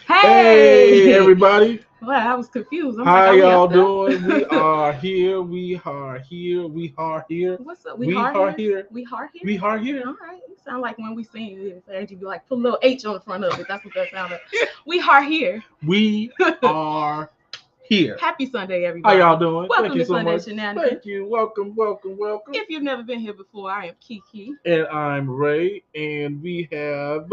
Hey, everybody. Well, I was confused. I'm like, How are we y'all up there? doing? We are here. We are here. We are here. What's up? We We hard are here? here. We hard here? We are here. All right. You sound like when we sing it. And you be like, put a little H on the front of it. That's what that sounded. We hard here. We are here. Happy Sunday, How everybody. y'all doing? Thank Welcome you to so Sunday much. Shenanigans. Thank you. Welcome, welcome, welcome. If you've never been here before, I am Kiki. And I'm Ray, and we have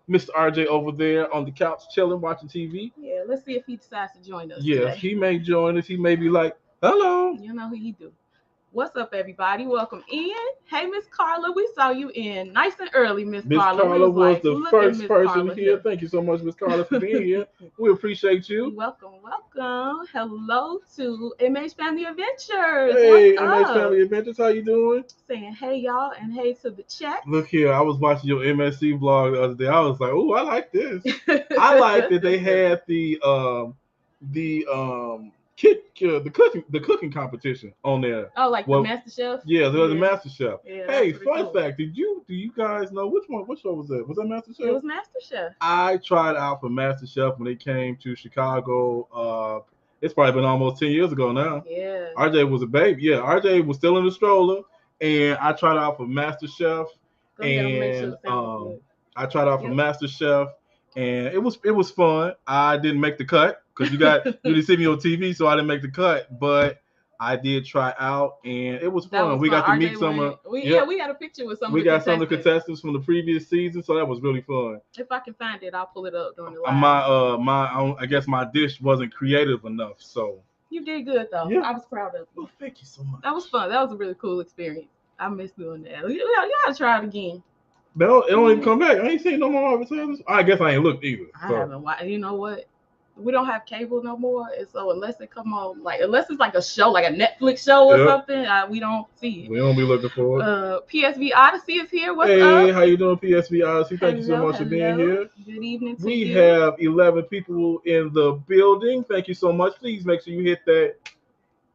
Mr. RJ over there on the couch chilling, watching TV. Yeah, let's see if he decides to join us Yes, today. he may join us. He may be like, "Hello." You know who he do. What's up, everybody? Welcome in. Hey, Miss Carla, we saw you in nice and early, Miss Miss Carla. We Carla was was like, the look at first Miss person Carla here. here. Thank you so much, Miss Carla, for being here. We appreciate you. Welcome, welcome. Hello to MH Family Adventures. Hey, What's MH up? Family Adventures, how you doing? Saying hey, y'all, and hey to the chat. Look here, I was watching your MSC vlog the other day. I was like, oh, I like this. I like that they had the the cooking competition on there. Oh, like Well, the Master Chef? Yeah, there was the Master Chef. Yeah, Hey, that's pretty fun cool. fact: do you guys know which one? Which show was that? Was that Master Chef? It was Master Chef. I tried out for Master Chef when they came to Chicago. It's probably been almost 10 years ago now. Yeah. RJ was a baby. Yeah, RJ was still in the stroller, and I tried out for Master Chef, Go ahead, I'm gonna make sure and the sound is good. I tried out for Yep. Master Chef, and it was fun. I didn't make the cut because you didn't see me on TV, so I didn't make the cut, but I did try out, and it was That fun. was We fun. got to RJ meet some. went. Yep. We had a picture with some We of the got some of the contestants. contestants from the previous season, so that was really fun. If I can find it, I'll pull it up during the live. I guess my dish wasn't creative enough, so You did good though. Yeah. I was proud of you. well, thank you so much. That was fun. That was a really cool experience. I miss doing that. You gotta try it again. But it don't even come back. I ain't seen no more advertisements. I guess I ain't looked either. I So. haven't watched. You know what? We don't have cable no more, and so unless it come on, like unless it's like a show, like a Netflix show or Yep. something, we don't see it. We don't be looking for it. PSV Odyssey is here. What's Hey, up? how you doing, PSV Odyssey? Thank you so much for being here. Good evening to We you. have 11 people in the building. Thank you so much. Please make sure you hit that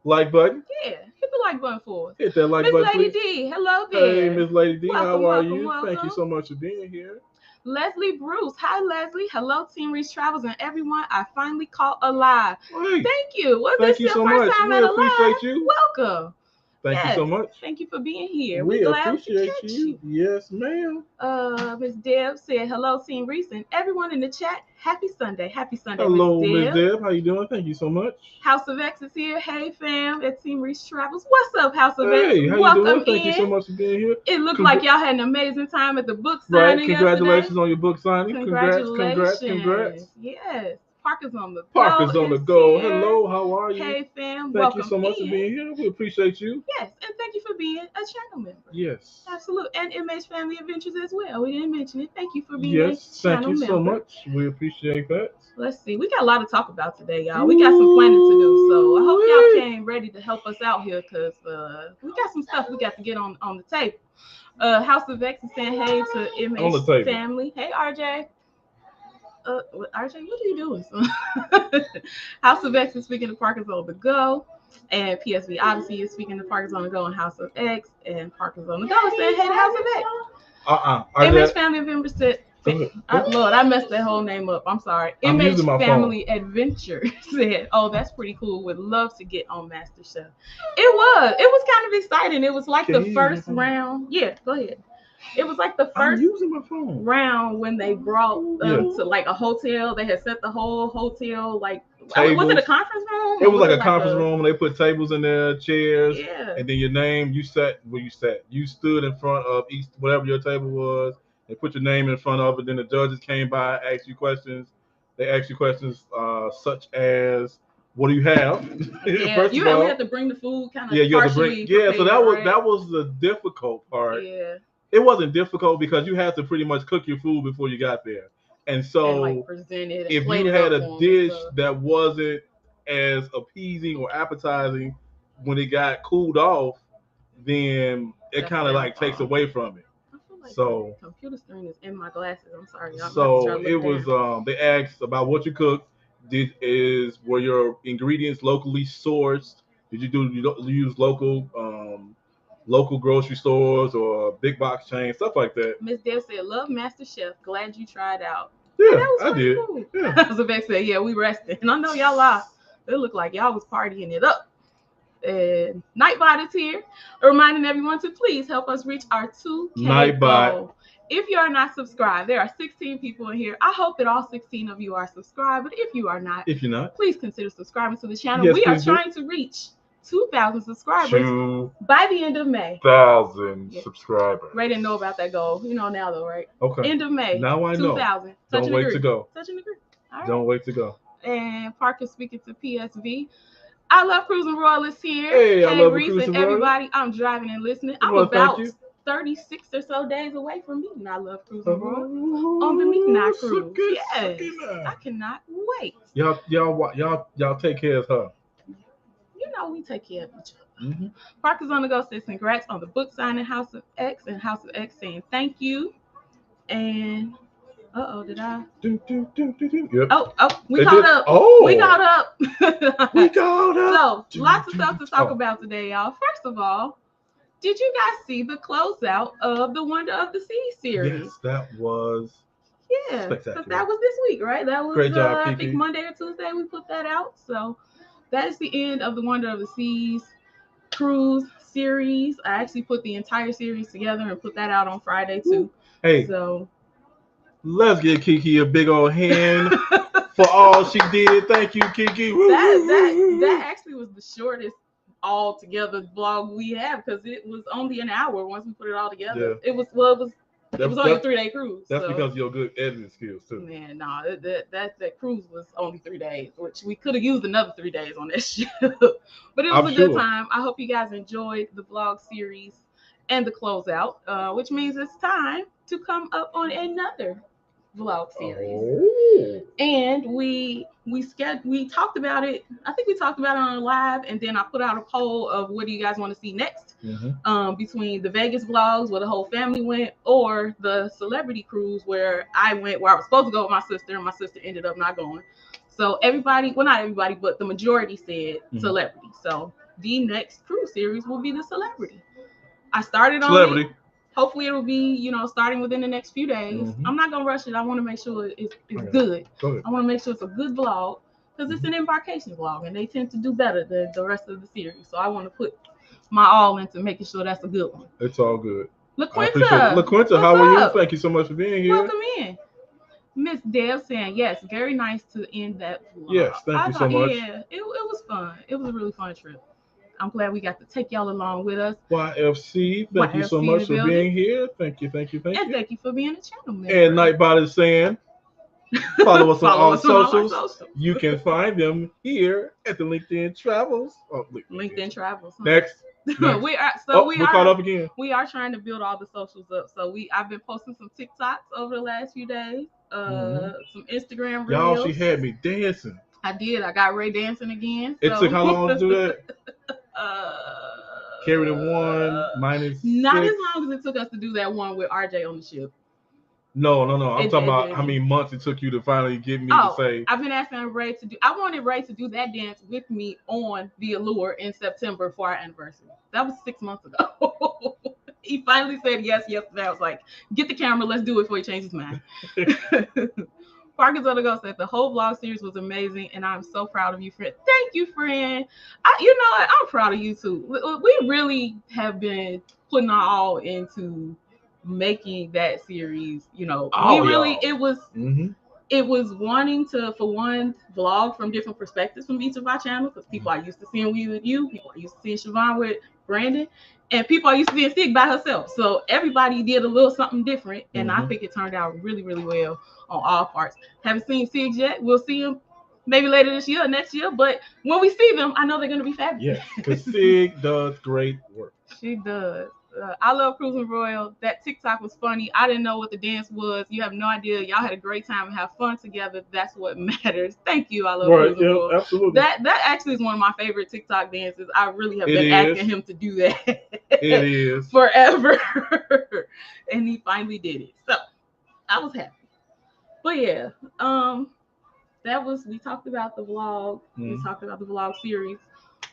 like button. Yeah, hit the like button for us. Hit that like Miss button, Lady please. D, hello there. Hey, Miss Lady D, Welcome, how are welcome, you? welcome. Thank you so much for being here. Leslie Bruce. Hi, Leslie. Hello, Team Reach Travels and everyone. I finally caught alive. Hey, Thank you. Was thank this you your so first much. time We at appreciate Alive? you. Welcome. Thank you Yes. so much. Thank you for being here. We We're glad appreciate to catch you. Yes, ma'am. Miss Deb said, hello, Team Reese, and everyone in the chat. Happy Sunday. Happy Sunday, Hello, Miss Miss Deb. Deb. How you doing? Thank you so much. House of X is here. Hey, fam, at Team Reese Travels. What's up, House of Hey, X? how Welcome you doing? Thank in. you so much for being here. It looked like y'all had an amazing time at the book signing Congratulations yesterday. on your book signing. Congrats. Yes. Parker's on the go. Parker's on the go. Hello, how are you? Hey, fam. Thank welcome you so much in. for being here. We appreciate you. Yes, and thank you for being a channel member. Yes. Absolutely. And MH Family Adventures as well. We didn't mention it. Thank you for being Yes, a channel thank you so member. much. We appreciate that. Let's see. We got a lot to talk about today, y'all. We got some planning to do. So I hope y'all came ready to help us out here because we got some stuff we got to get on the table. House of X is saying hey to MH Family. Hey, RJ. RJ, what are you doing? House of X is speaking to Parker's on the go. And PSV Odyssey is speaking to Parker's on the go and House of X. And Parker's on the go saying hey to House of X. MH Family members said, Lord, I messed that whole name up. I'm sorry. MH Family Adventure said, oh, that's pretty cool. Would love to get on Master Chef. It was kind of exciting. It was like the first round. Yeah, go ahead. It was like the first round when they brought to like a hotel. They had set the whole hotel like tables. Was it a conference room? It was like a conference room. They put tables in there, chairs, yeah. And then your name. You sat where you sat. You stood in front of each whatever your table was. They put your name in front of it. Then the judges came by, asked you questions. They asked you questions such as, "What do you have?" Yeah, first you had to bring the food kind of. Yeah, you had to bring. Yeah, so that was the difficult part. Yeah. It wasn't difficult because you had to pretty much cook your food before you got there. And so and, like, present it and if you had a dish that wasn't as appeasing or appetizing when it got cooled off, then it kind of like takes away from it. Like so the computer screen is in my glasses. I'm sorry. So it was they asked about what you cooked. Were your ingredients locally sourced? Did you use local grocery stores or big box chains, stuff like that? Miss Deb said, love Master Chef. Glad you tried out. Yeah, that was I pretty did. cool. Yeah. Zebek said, yeah, we rested. And I know y'all lied. It looked like y'all was partying it up. And Nightbot is here, reminding everyone to please help us reach our 2K Nightbot. goal. If you are not subscribed, there are 16 people in here. I hope that all 16 of you are subscribed, but if you are not, please consider subscribing to the channel. Yes, we are please trying to reach 2,000 subscribers 2,000 by the end of May. subscribers. Ray didn't know about that goal. You know now though, right? Okay. End of May. Now I know. 2,000. Don't wait to go. Touch and agree. All right. Don't wait to go. And Parker speaking to PSV. I love Cruising Royal is here. Hey, I love Reese Cruising and Royal. everybody. I'm driving and listening. I'm Well, about 36 or so days away from meeting I Love Cruising Royal on the Midnight Cruise. Yes, I cannot wait. Y'all take care of her. You know we take care of each other. Mm-hmm. Parker's on the go says congrats on the book signing House of X, and House of X saying thank you. And did I? Yep. Oh, we caught up. Oh, we got up. We got up. So lots of stuff to talk about today, y'all. First of all, did you guys see the closeout of the Wonder of the Sea series? Yes, that was spectacular. That was this week, right? That was great job, I think Monday or Tuesday we put that out. So that is the end of the Wonder of the Seas cruise series. I actually put the entire series together and put that out on Friday too. Hey, so let's give Kiki a big old hand for all she did. Thank you, Kiki. That actually was the shortest all together vlog we have because it was only an hour once we put it all together. Yeah. It was only a 3-day cruise. That's because of your good editing skills too. Man, no, that cruise was only 3 days, which we could have used another 3 days on that ship. But it was a good time. I hope you guys enjoyed the vlog series and the closeout, which means it's time to come up on another vlog series. And we talked about it. I think we talked about it on a live, and then I put out a poll of what do you guys want to see next, between the Vegas vlogs where the whole family went, or the celebrity cruise where I went, where I was supposed to go with my sister, and my sister ended up not going. So everybody, well, not everybody, but the majority said celebrity. So the next cruise series will be the celebrity. I started on celebrity. Hopefully it will be, starting within the next few days. I'm not going to rush it. I want to make sure it's good. I want to make sure it's a good vlog because it's an embarkation vlog and they tend to do better than the rest of the series. So I want to put my all into making sure that's a good one. It's all good. LaQuinta, how are you? Thank you so much for being here. Welcome in. Miss Deb saying, yes, very nice to end that vlog. Yes, thank you so much. Yeah, it was fun. It was a really fun trip. I'm glad we got to take y'all along with us. YFC, thank you so much for being here. Thank you. And thank you for being a channel member. And Nightbot is saying, follow us on all socials. You can find them here at the LinkedIn Travels. LinkedIn Travels. Huh? Next. we are caught up again. We are trying to build all the socials up. So I've been posting some TikToks over the last few days. Some Instagram reels. Y'all, she had me dancing. I did. I got Ray dancing again. It took how long to do that? Carry the one minus. Not 6. as long as it took us to do that one with RJ on the ship. No. I'm talking about how many months it took you to finally get me to say. I've been asking Ray to do. I wanted Ray to do that dance with me on the Allure in September for our anniversary. That was 6 months ago. He finally said yes yesterday. I was like, get the camera, let's do it before he changes his mind. Parker's on the go said the whole vlog series was amazing, and I'm so proud of you, friend. Thank you, friend. I'm proud of you too. We really have been putting our all into making that series. It was wanting to, for one, vlog from different perspectives from each of our channels, because people are used to seeing we with you, people are used to seeing Siobhan with Brandon, and people are used to seeing Sig by herself. So everybody did a little something different, and I think it turned out really, really well on all parts. Haven't seen Sig yet. We'll see him maybe later this year or next year, but when we see them, I know they're going to be fabulous. Yeah, because Sig does great work. She does. I love Cruising Royal. That TikTok was funny. I didn't know what the dance was. You have no idea. Y'all had a great time and have fun together. That's what matters. Thank you. I love Cruising Royal. Absolutely. That actually is one of my favorite TikTok dances. I really have been asking him to do that. It is. Forever. And he finally did it. So I was happy. But yeah, we talked about the vlog. We talked about the vlog series.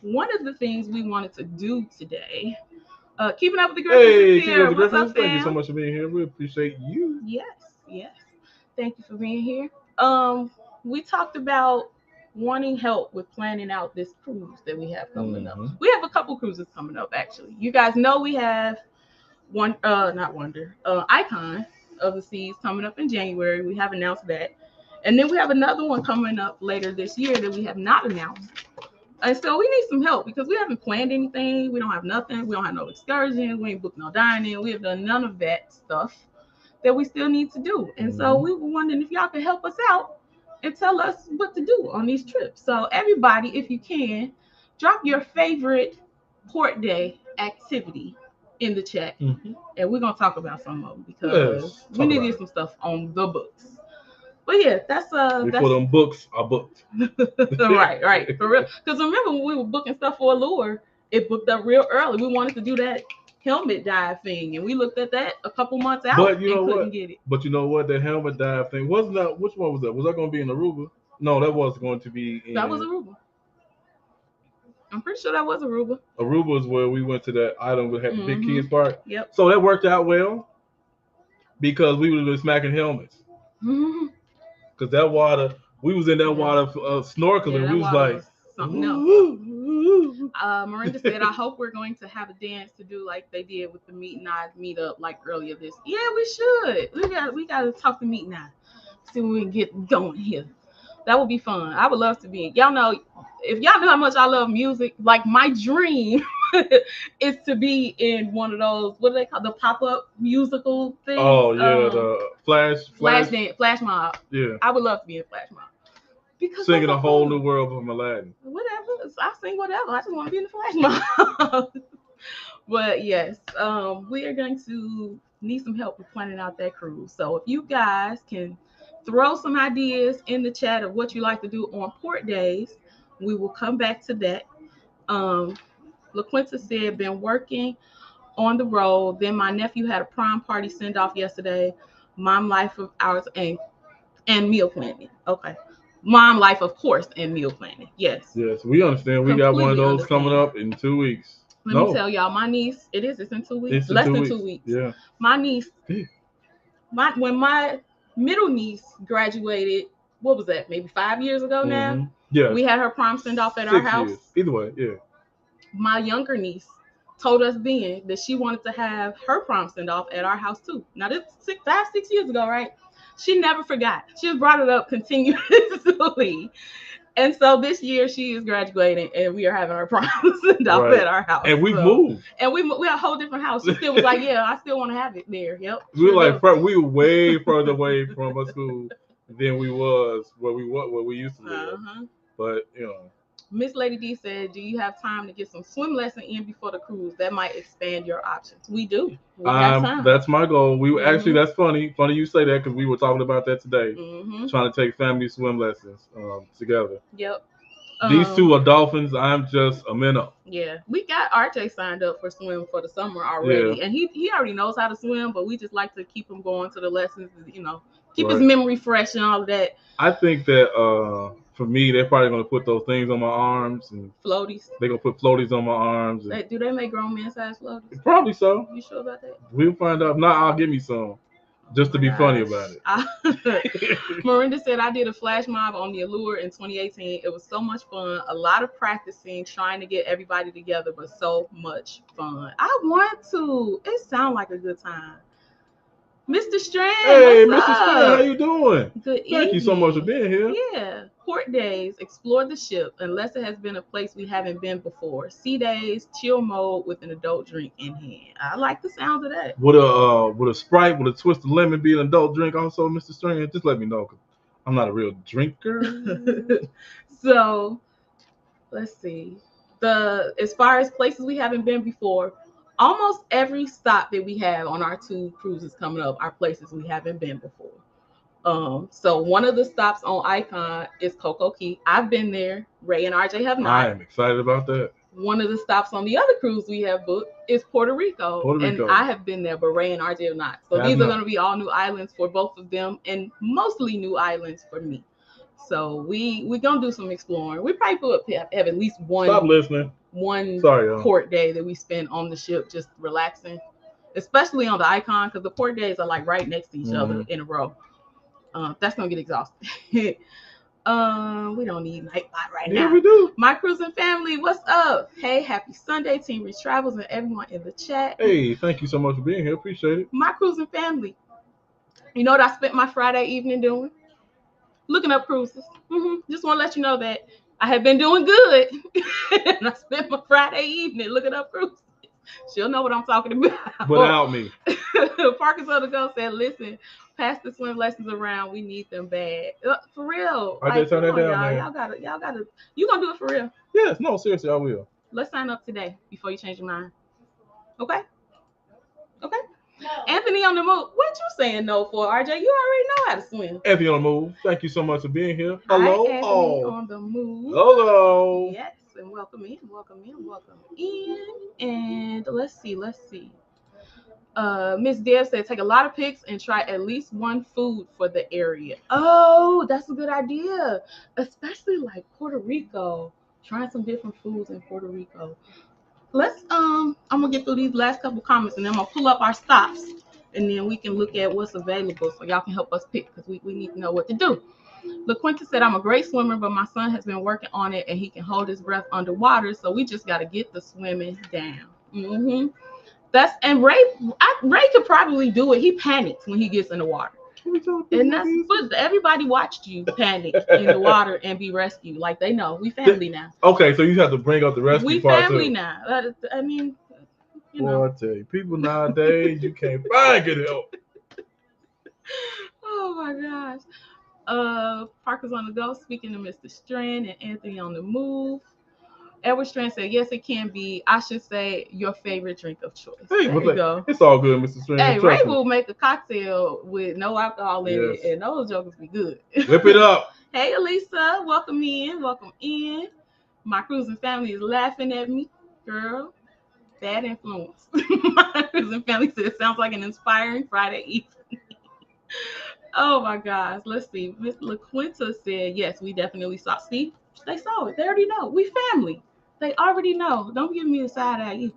One of the things we wanted to do today, keeping up with the Griffins is here. What's up, fam? Thank you so much for being here. We appreciate you. Yes. Thank you for being here. We talked about wanting help with planning out this cruise that we have coming up. We have a couple cruises coming up actually. You guys know we have Icon of the Seas coming up in January. We have announced that. And then we have another one coming up later this year that we have not announced. And so we need some help because we haven't planned anything. We don't have nothing. We don't have no excursions. We ain't booked no dining. We have done none of that stuff that we still need to do. And so we were wondering if y'all could help us out and tell us what to do on these trips. So everybody, if you can, drop your favorite port day activity in the chat. And we're going to talk about some of them because we need to get some stuff on the books. But yeah, that's before them books are booked. right, for real. Because remember when we were booking stuff for Allure, it booked up real early. We wanted to do that helmet dive thing, and we looked at that a couple months out but you know and couldn't what? get it. But you know what? The helmet dive thing wasn't that. Which one was that? Was that going to be in Aruba? No, that was going to be in. That was Aruba. I'm pretty sure that was Aruba. Aruba is where we went to that island that had the big kids park. Yep. So that worked out well because we were smacking helmets. Because that water, we was in that water snorkeling. Yeah, we was like something else. Miranda said, I hope we're going to have a dance to do like they did with the Meet and I meet up like earlier this. Yeah, we should. We got to talk to Meet and I. See when we can get going here. That would be fun. I would love to be. Y'all know, if y'all know how much I love music, like my dream is to be in one of those, what do they call the pop-up musical things? Oh yeah, the flash mob. Yeah, I would love to be in flash mob. Because singing a whole new world from Aladdin. Whatever, I sing whatever. I just want to be in the flash mob. But yes, we are going to need some help with planning out that cruise. So if you guys can throw some ideas in the chat of what you like to do on port days, we will come back to that. LaQuinta said, been working on the road. Then my nephew had a prom party send off yesterday. Mom life of ours and meal planning. Okay. Mom life, of course, and meal planning. Yes. Yes, we understand. We got one of those coming up in 2 weeks. Let me tell y'all, my niece, it's in 2 weeks. It's less than 2 weeks. Yeah. My niece, when my middle niece graduated, what was that? Maybe 5 years ago now? Yeah. We had her prom send off at our house. Years. Either way, yeah. My younger niece told us then that she wanted to have her prom send off at our house too. Now this 5, 6 years ago, right? She never forgot. She just brought it up continuously. And so this year she is graduating and we are having our prom send off at our house. And we moved. And we a whole different house. She still was like, yeah, I still want to have it there. Yep. We were way further away from a school than we was where we used to live. But you know. Miss Lady D said, do you have time to get some swim lesson in before the cruise? That might expand your options. We do. We got time. That's my goal. We actually, that's funny. Funny you say that because we were talking about that today. Trying to take family swim lessons together. Yep. These two are dolphins. I'm just a minnow. Yeah. We got RJ signed up for swim for the summer already. Yeah. And he already knows how to swim, but we just like to keep him going to the lessons, you know, keep his memory fresh and all of that. I think that for me, they're probably gonna put those things on my arms and floaties. They're gonna put floaties on my arms. Do they make grown man size floaties? Probably so. You sure about that? We'll find out. If not, I'll give me some, just to be funny about it. Miranda said, I did a flash mob on the Allure in 2018. It was so much fun. A lot of practicing, trying to get everybody together, but so much fun. I want to. It sounds like a good time. Mr. Strand. Hey, Mr. Strand, how you doing? Good evening. Thank you so much for being here. Yeah. Port days, explore the ship, unless it has been a place we haven't been before. Sea days, chill mode with an adult drink in hand. I like the sound of that. Would a Sprite with a twist of lemon be an adult drink also, Mr. Strand? Just let me know, because I'm not a real drinker. So, let's see. As far as places we haven't been before, almost every stop that we have on our 2 cruises coming up are places we haven't been before. So one of the stops on Icon is Coco Key. I've been there. Ray and RJ have not. I am excited about that. One of the stops on the other cruise we have booked is Puerto Rico. And I have been there, but Ray and RJ have not. So these are going to be all new islands for both of them and mostly new islands for me. So we're going to do some exploring. We probably have at least one. Stop listening. Port day that we spend on the ship just relaxing, especially on the Icon because the port days are like right next to each other in a row. That's gonna get exhausted. We don't need Nightbot right now. Yeah, we do. My cruising family, what's up? Hey, happy Sunday, Team Reach Travels, and everyone in the chat. Hey, thank you so much for being here. Appreciate it. My cruising family. You know what I spent my Friday evening doing? Looking up cruises. Just want to let you know that I have been doing good. And I spent my Friday evening looking up cruises. She'll know what I'm talking about. Without me. Parkers on the Go said, listen, pass the swim lessons around. We need them bad. For real. I did turn that down, man. Y'all gotta, you gonna do it for real? Yes, no, seriously, I will. Let's sign up today before you change your mind. Okay? Okay? No. Anthony on the move. What you saying no for, RJ? You already know how to swim. Anthony on the move. Thank you so much for being here. Hello. Hi, Anthony on the move. Hello. Yes, and welcome in. And let's see. Miss Deb said take a lot of pics and try at least one food for the area. Oh, that's a good idea. Especially like Puerto Rico. Trying some different foods in Puerto Rico. Let's I'm gonna get through these last couple comments and then I'm gonna pull up our stops and then we can look at what's available so y'all can help us pick because we need to know what to do. LaQuinta said I'm a great swimmer, but my son has been working on it and he can hold his breath underwater, so we just got to get the swimming down. And Ray could probably do it. He panics when he gets in the water. And that's but everybody watched you panic in the water and be rescued. Like they know we family now. Okay, so you have to bring up the rescue part too. We family now. I mean, you know. Boy, I tell you, people nowadays you can't find good help. Oh my gosh. Parker's on the Go. Speaking to Mr. Strand and Anthony on the move. Edward Strand said, yes, it can be. I should say your favorite drink of choice. Hey, there you go. It's all good, Mr. Strand. Hey, Ray will make a cocktail with no alcohol in Yes. it, and those jokers be good. Whip it up. Hey, Elisa, welcome in. My cruising family is laughing at me, girl. Bad influence. My cruising family says, sounds like an inspiring Friday evening. Oh my gosh, let's see. Miss LaQuinta said, yes, we definitely saw. See, they saw it. They already know. We family. They already know. Don't give me a side eye either.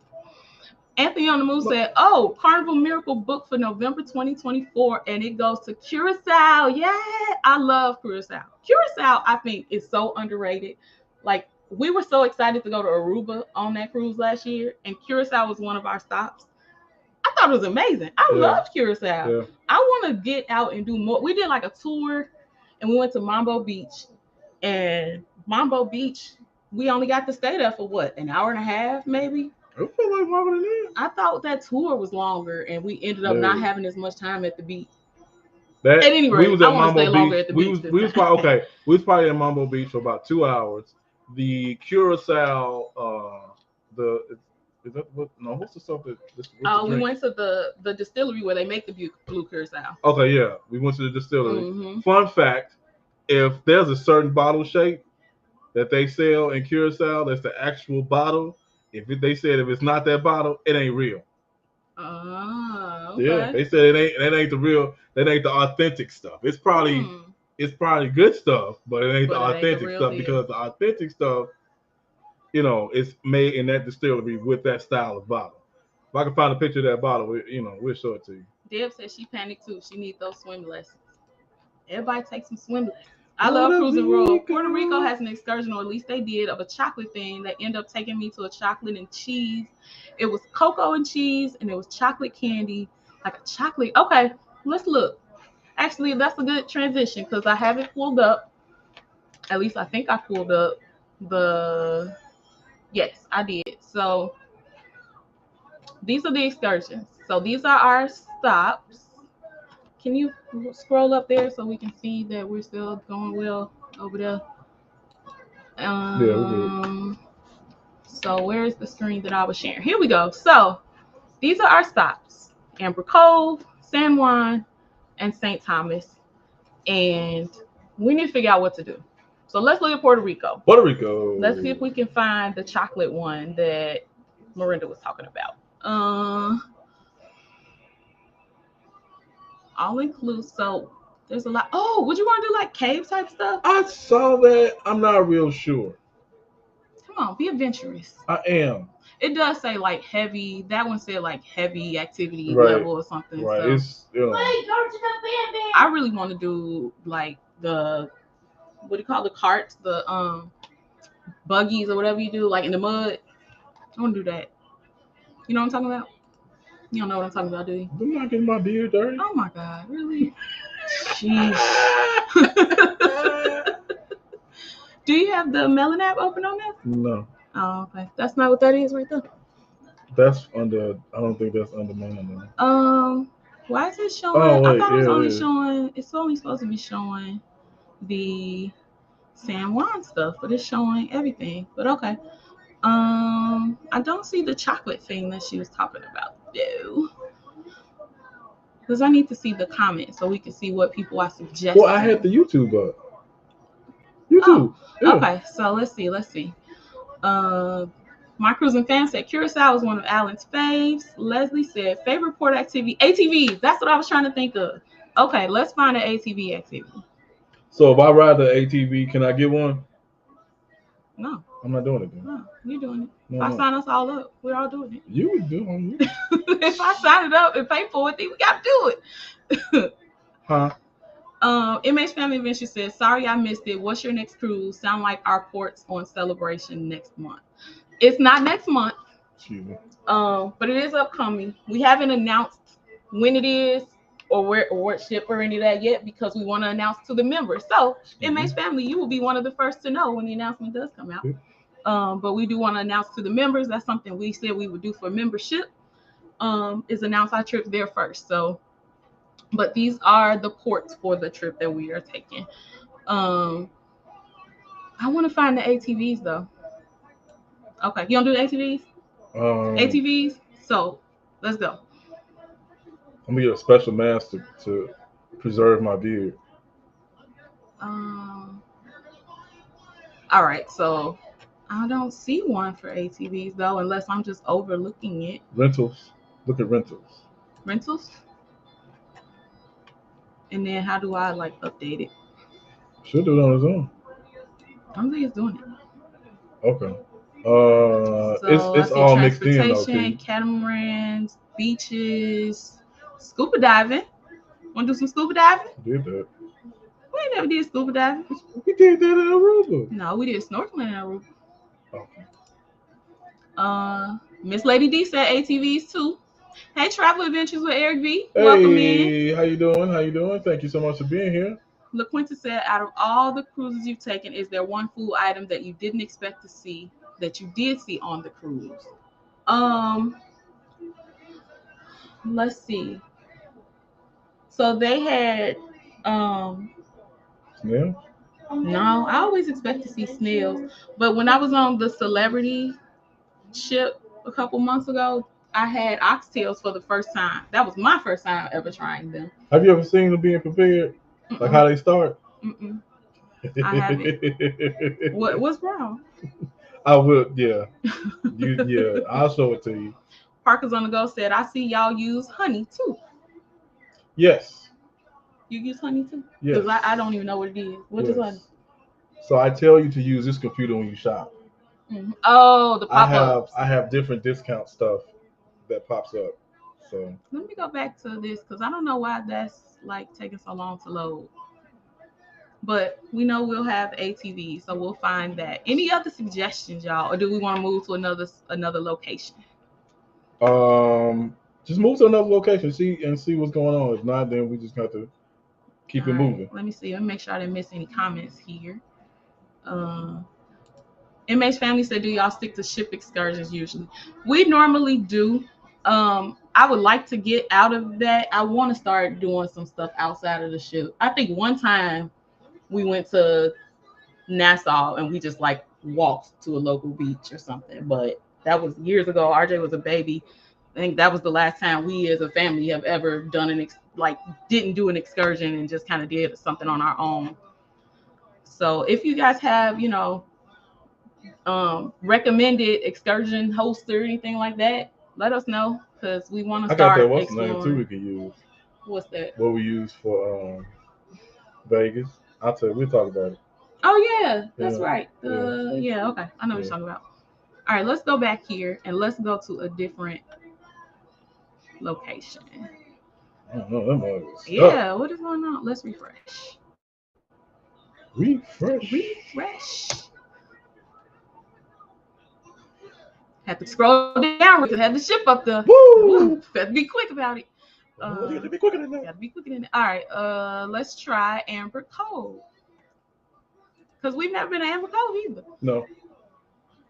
Anthony on the Move said, oh, Carnival Miracle book for November 2024, and it goes to Curacao. Yeah, I love Curacao. Curacao, I think, is so underrated. Like, we were so excited to go to Aruba on that cruise last year, and Curacao was one of our stops. I thought it was amazing. I loved Curacao. Yeah. I want to get out and do more. We did like a tour, and we went to Mambo Beach, and Mambo Beach, we only got to stay there for what, an hour and a half, maybe? I feel like longer than that. I thought that tour was longer, and we ended up not having as much time at the beach. At any rate, we was at Mambo Beach. We was probably at Mambo Beach for about 2 hours. The Curacao, is that what? No, what's the stuff that? We went to the distillery where they make the blue Curacao. Okay, yeah, we went to the distillery. Fun fact: if there's a certain bottle shape that they sell in Curacao, that's the actual bottle. If it's not that bottle, it ain't real. Okay. Yeah, they said that ain't the real, that ain't the authentic stuff. It's probably good stuff, but it ain't the authentic stuff because the authentic stuff, it's made in that distillery with that style of bottle. If I can find a picture of that bottle, we'll show it to you. Deb said she panicked too. She needs those swim lessons. Everybody take some swim lessons. I love cruising world. Puerto Rico has an excursion, or at least they did, of a chocolate thing. They end up taking me to a chocolate and cheese. It was cocoa and cheese, and it was chocolate candy, like a chocolate. Okay, let's look. Actually, that's a good transition because I have it pulled up. At least I think I pulled up the. Yes, I did. So these are the excursions. So these are our stops. Can you scroll up there so we can see that we're still going well over there? Yeah, we're good. So where's the screen that I was sharing? Here we go. So these are our stops: Amber Cove, San Juan, and St. Thomas. And we need to figure out what to do. So let's look at Puerto Rico. Puerto Rico. Let's see if we can find the chocolate one that Miranda was talking about. All inclusive. So there's a lot. Oh, would you want to do like cave type stuff? I saw that. I'm not real sure. Come on, be adventurous. I am. It does say like heavy. That one said like heavy activity Right. level or something. Right. So It's I really want to do like the what do you call the carts, the buggies or whatever you do, like in the mud. I want to do that. You know what I'm talking about? You don't know what I'm talking about, do you? I'm not getting my beard dirty. Oh my God, really? Jeez. Do you have the Melon app open on there? No. Oh, okay. That's not what that is right there. That's under. I don't think that's under mine though. Why is it showing? Oh wait, I thought it was yeah, only it is. showing. It's only supposed to be showing the San Juan stuff, but it's showing everything. But okay. I don't see the chocolate thing that she was talking about though. Because I need to see the comments so we can see what people are suggesting. Well, I had the YouTube up. Oh, YouTube. Yeah. okay. So let's see. My cruising fan said Curacao is one of Alan's faves. Leslie said favorite port activity, ATVs. That's what I was trying to think of. Okay, let's find an ATV activity. So if I ride the ATV, can I get one? No. I'm not doing it then. No, you're doing it. No, if I sign us all up, we're all doing it. You would do it. If I sign it up and pay for it, then we got to do it. Huh? MH Family Adventure says, sorry I missed it. What's your next cruise? Sound like our ports on Celebration next month. It's not next month. Excuse me. But it is upcoming. We haven't announced when it is or where or what ship or any of that yet because we want to announce to the members. So, MH Family, you will be one of the first to know when the announcement does come out. But we do want to announce to the members. That's something we said we would do for membership. Is announce our trip there first. So, but these are the ports for the trip that we are taking. I want to find the ATVs though. Okay, you don't do the ATVs? ATVs? So, let's go. I'm gonna get a special mask to preserve my beard. All right, so I don't see one for ATVs though, unless I'm just overlooking it. Rentals. Look at rentals. Rentals? And then how do I like update it? Should do it on his own. I don't think it's doing it. Okay. So it's all mixed in though. Transportation, catamarans, beaches, scuba diving. Want to do some scuba diving? Did that. We ain't never did scuba diving. We did that in Aruba. No, we did snorkeling in Aruba. Okay. Miss Lady D said ATVs too. Hey, Travel Adventures with Eric V. Hey, welcome in. How you doing? How you doing? Thank you so much for being here. LaQuinta said, out of all the cruises you've taken, is there one food item that you didn't expect to see that you did see on the cruise? Let's see. So they had Snails? No, I always expect to see snails. But when I was on the celebrity ship a couple months ago, I had oxtails for the first time. That was my first time ever trying them. Have you ever seen them being prepared? Mm-mm. Like how they start? Mm-mm. I haven't. What's wrong? I will, yeah. I'll show it to you. Parker's on the go said, I see y'all use honey too. Yes. You use honey too? Yes. Because I don't even know what it is. What is honey? So I tell you to use this computer when you shop. Mm-hmm. Oh, the pop-ups. I have different discount stuff that pops up. So let me go back to this because I don't know why that's like taking so long to load. But we know we'll have ATV, so we'll find that. Any other suggestions, y'all, or do we want to move to another location? Just move to another location, see what's going on. If not, then we just have to keep it moving. Let me see. Let me make sure I didn't miss any comments here. MH Family said, do y'all stick to ship excursions usually? We normally do. I would like to get out of that. I want to start doing some stuff outside of the ship. I think one time we went to Nassau and we just like walked to a local beach or something, but that was years ago. RJ was a baby. I think that was the last time we as a family have ever done didn't do an excursion and just kind of did something on our own. So if you guys have, recommended excursion hosts or anything like that, let us know because we want to start. I got that what's the name too we can use. What's that? What we use for Vegas. We'll talk about it. Oh yeah, that's right. Okay. I know what you're talking about. All right, let's go back here and let's go to a different location. I don't know. That mug is stuck. Yeah, what is going on? Let's refresh. Refresh. Had to scroll down because I had the ship up there. Woo! Better be quick about it. You gotta be quicker than that. Gotta be quicker than that. All right, let's try Amber Cove. Because we've never been to Amber Cove either. No.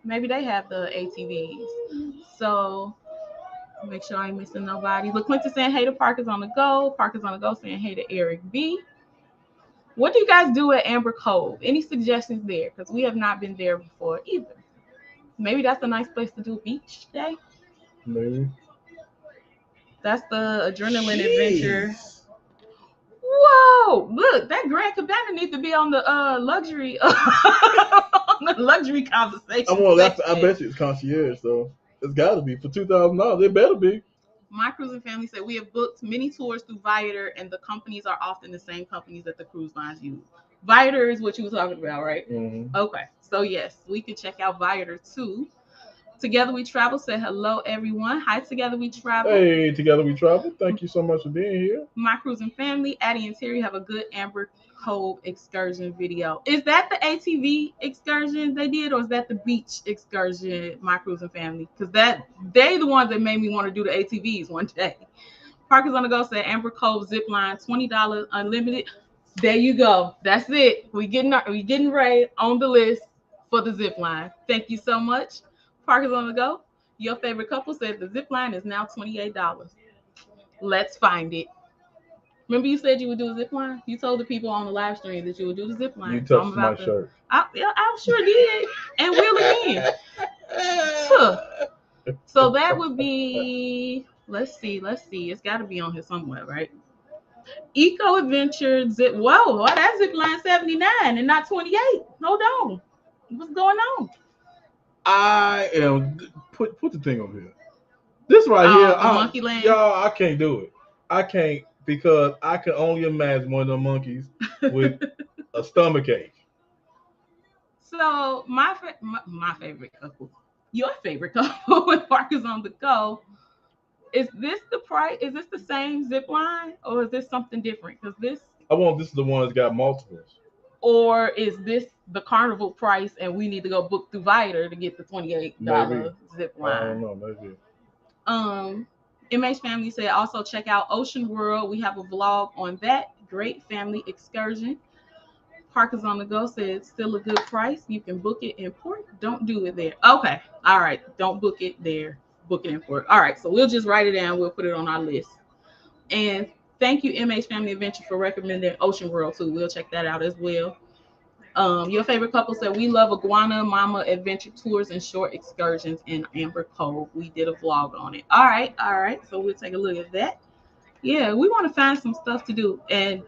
Maybe they have the ATVs. So make sure I ain't missing nobody. LaQuinta saying hey to Parkers on the Go. Parkers on the Go saying hey to Eric B. What do you guys do at Amber Cove? Any suggestions there? Because we have not been there before either. Maybe that's a nice place to do a beach day. Maybe. That's the adrenaline adventure. Whoa! Look, that Grand Cabana needs to be on the luxury on the luxury conversation. I bet you it's concierge, so it's got to be for $2,000. It better be. My cruising family said we have booked many tours through Viator, and the companies are often the same companies that the cruise lines use. Viator is what you were talking about, right? Mm-hmm. Okay, so yes, we can check out Viator too. Together We Travel said hello, everyone. Hi, Together We Travel. Hey, Together We Travel. Thank you so much for being here. My cruising family, Addie and Terry, have a good Amber Cove excursion video. Is that the ATV excursion they did, or is that the beach excursion, My Cruising Family? Because they the ones that made me want to do the ATVs one day. Parkers on the Go said Amber Cove zip line, $20 unlimited. There you go. That's it. We getting right on the list for the zip line. Thank you so much. Parkers on the Go. Your favorite couple said the zip line is now $28. Let's find it. Remember you said you would do a zip line? You told the people on the live stream that you would do the zip line. You touched my shirt. I sure did. And will again. So that would be, let's see. It's got to be on here somewhere, right? Eco Adventure zip. Whoa, that zip line 79 and not 28. Hold on. What's going on? I am put the thing over here. This right here, Monkey Land. Y'all, I can't do it. I can't because I can only imagine one of them monkeys with a stomach ache. So my favorite couple, your favorite couple with Parkers on the Go. Is this the price? Is this the same zip line, or is this something different? Because this is the one that's got multiples. Or is this the carnival price and we need to go book through Viator to get the $28 zip line? I don't know, maybe. MH Family said also check out Ocean World. We have a vlog on that. Great family excursion. Parkers on the Go said still a good price. You can book it in port. Don't do it there. Okay. All right. Don't book it there. Book it in port. All right. So we'll just write it down. We'll put it on our list. And thank you, MH Family Adventure, for recommending Ocean World too. We'll check that out as well. Your favorite couple said we love Iguana Mama Adventure Tours and Short Excursions in Amber Cove. We did a vlog on it. All right. So we'll take a look at that. Yeah, we want to find some stuff to do. And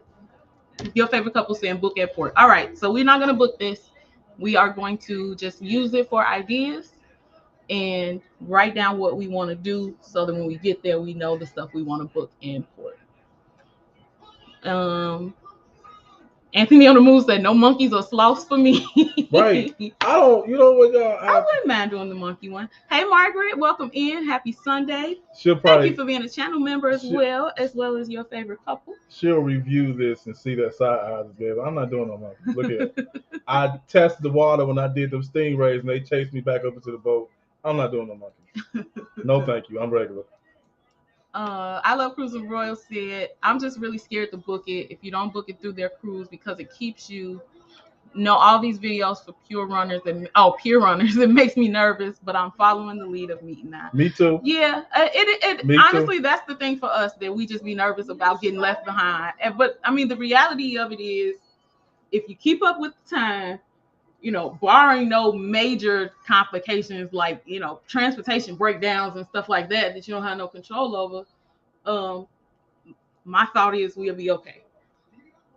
your favorite couple saying book at port. All right. So we're not going to book this. We are going to just use it for ideas and write down what we want to do so that when we get there, we know the stuff we want to book in port. Anthony on the Move said no monkeys or sloths for me. Right. You know what, y'all? I wouldn't mind doing the monkey one. Hey, Margaret, welcome in. Happy Sunday. Thank you for being a channel member as well as your favorite couple. She'll review this and see that side eyes gave. I'm not doing no monkey. Look at it. I tested the water when I did them stingrays and they chased me back up into the boat. I'm not doing no monkey. No, thank you. I'm regular. I Love Cruising Royal said, I'm just really scared to book it if you don't book it through their cruise because it keeps you all these videos for pure runners. It makes me nervous, but I'm following the lead of Meet Now. Me too. Yeah, Me honestly, too. That's the thing for us, that we just be nervous about getting left behind. But I mean, the reality of it is, if you keep up with the time, barring no major complications like, transportation breakdowns and stuff like that you don't have no control over, my thought is we'll be okay.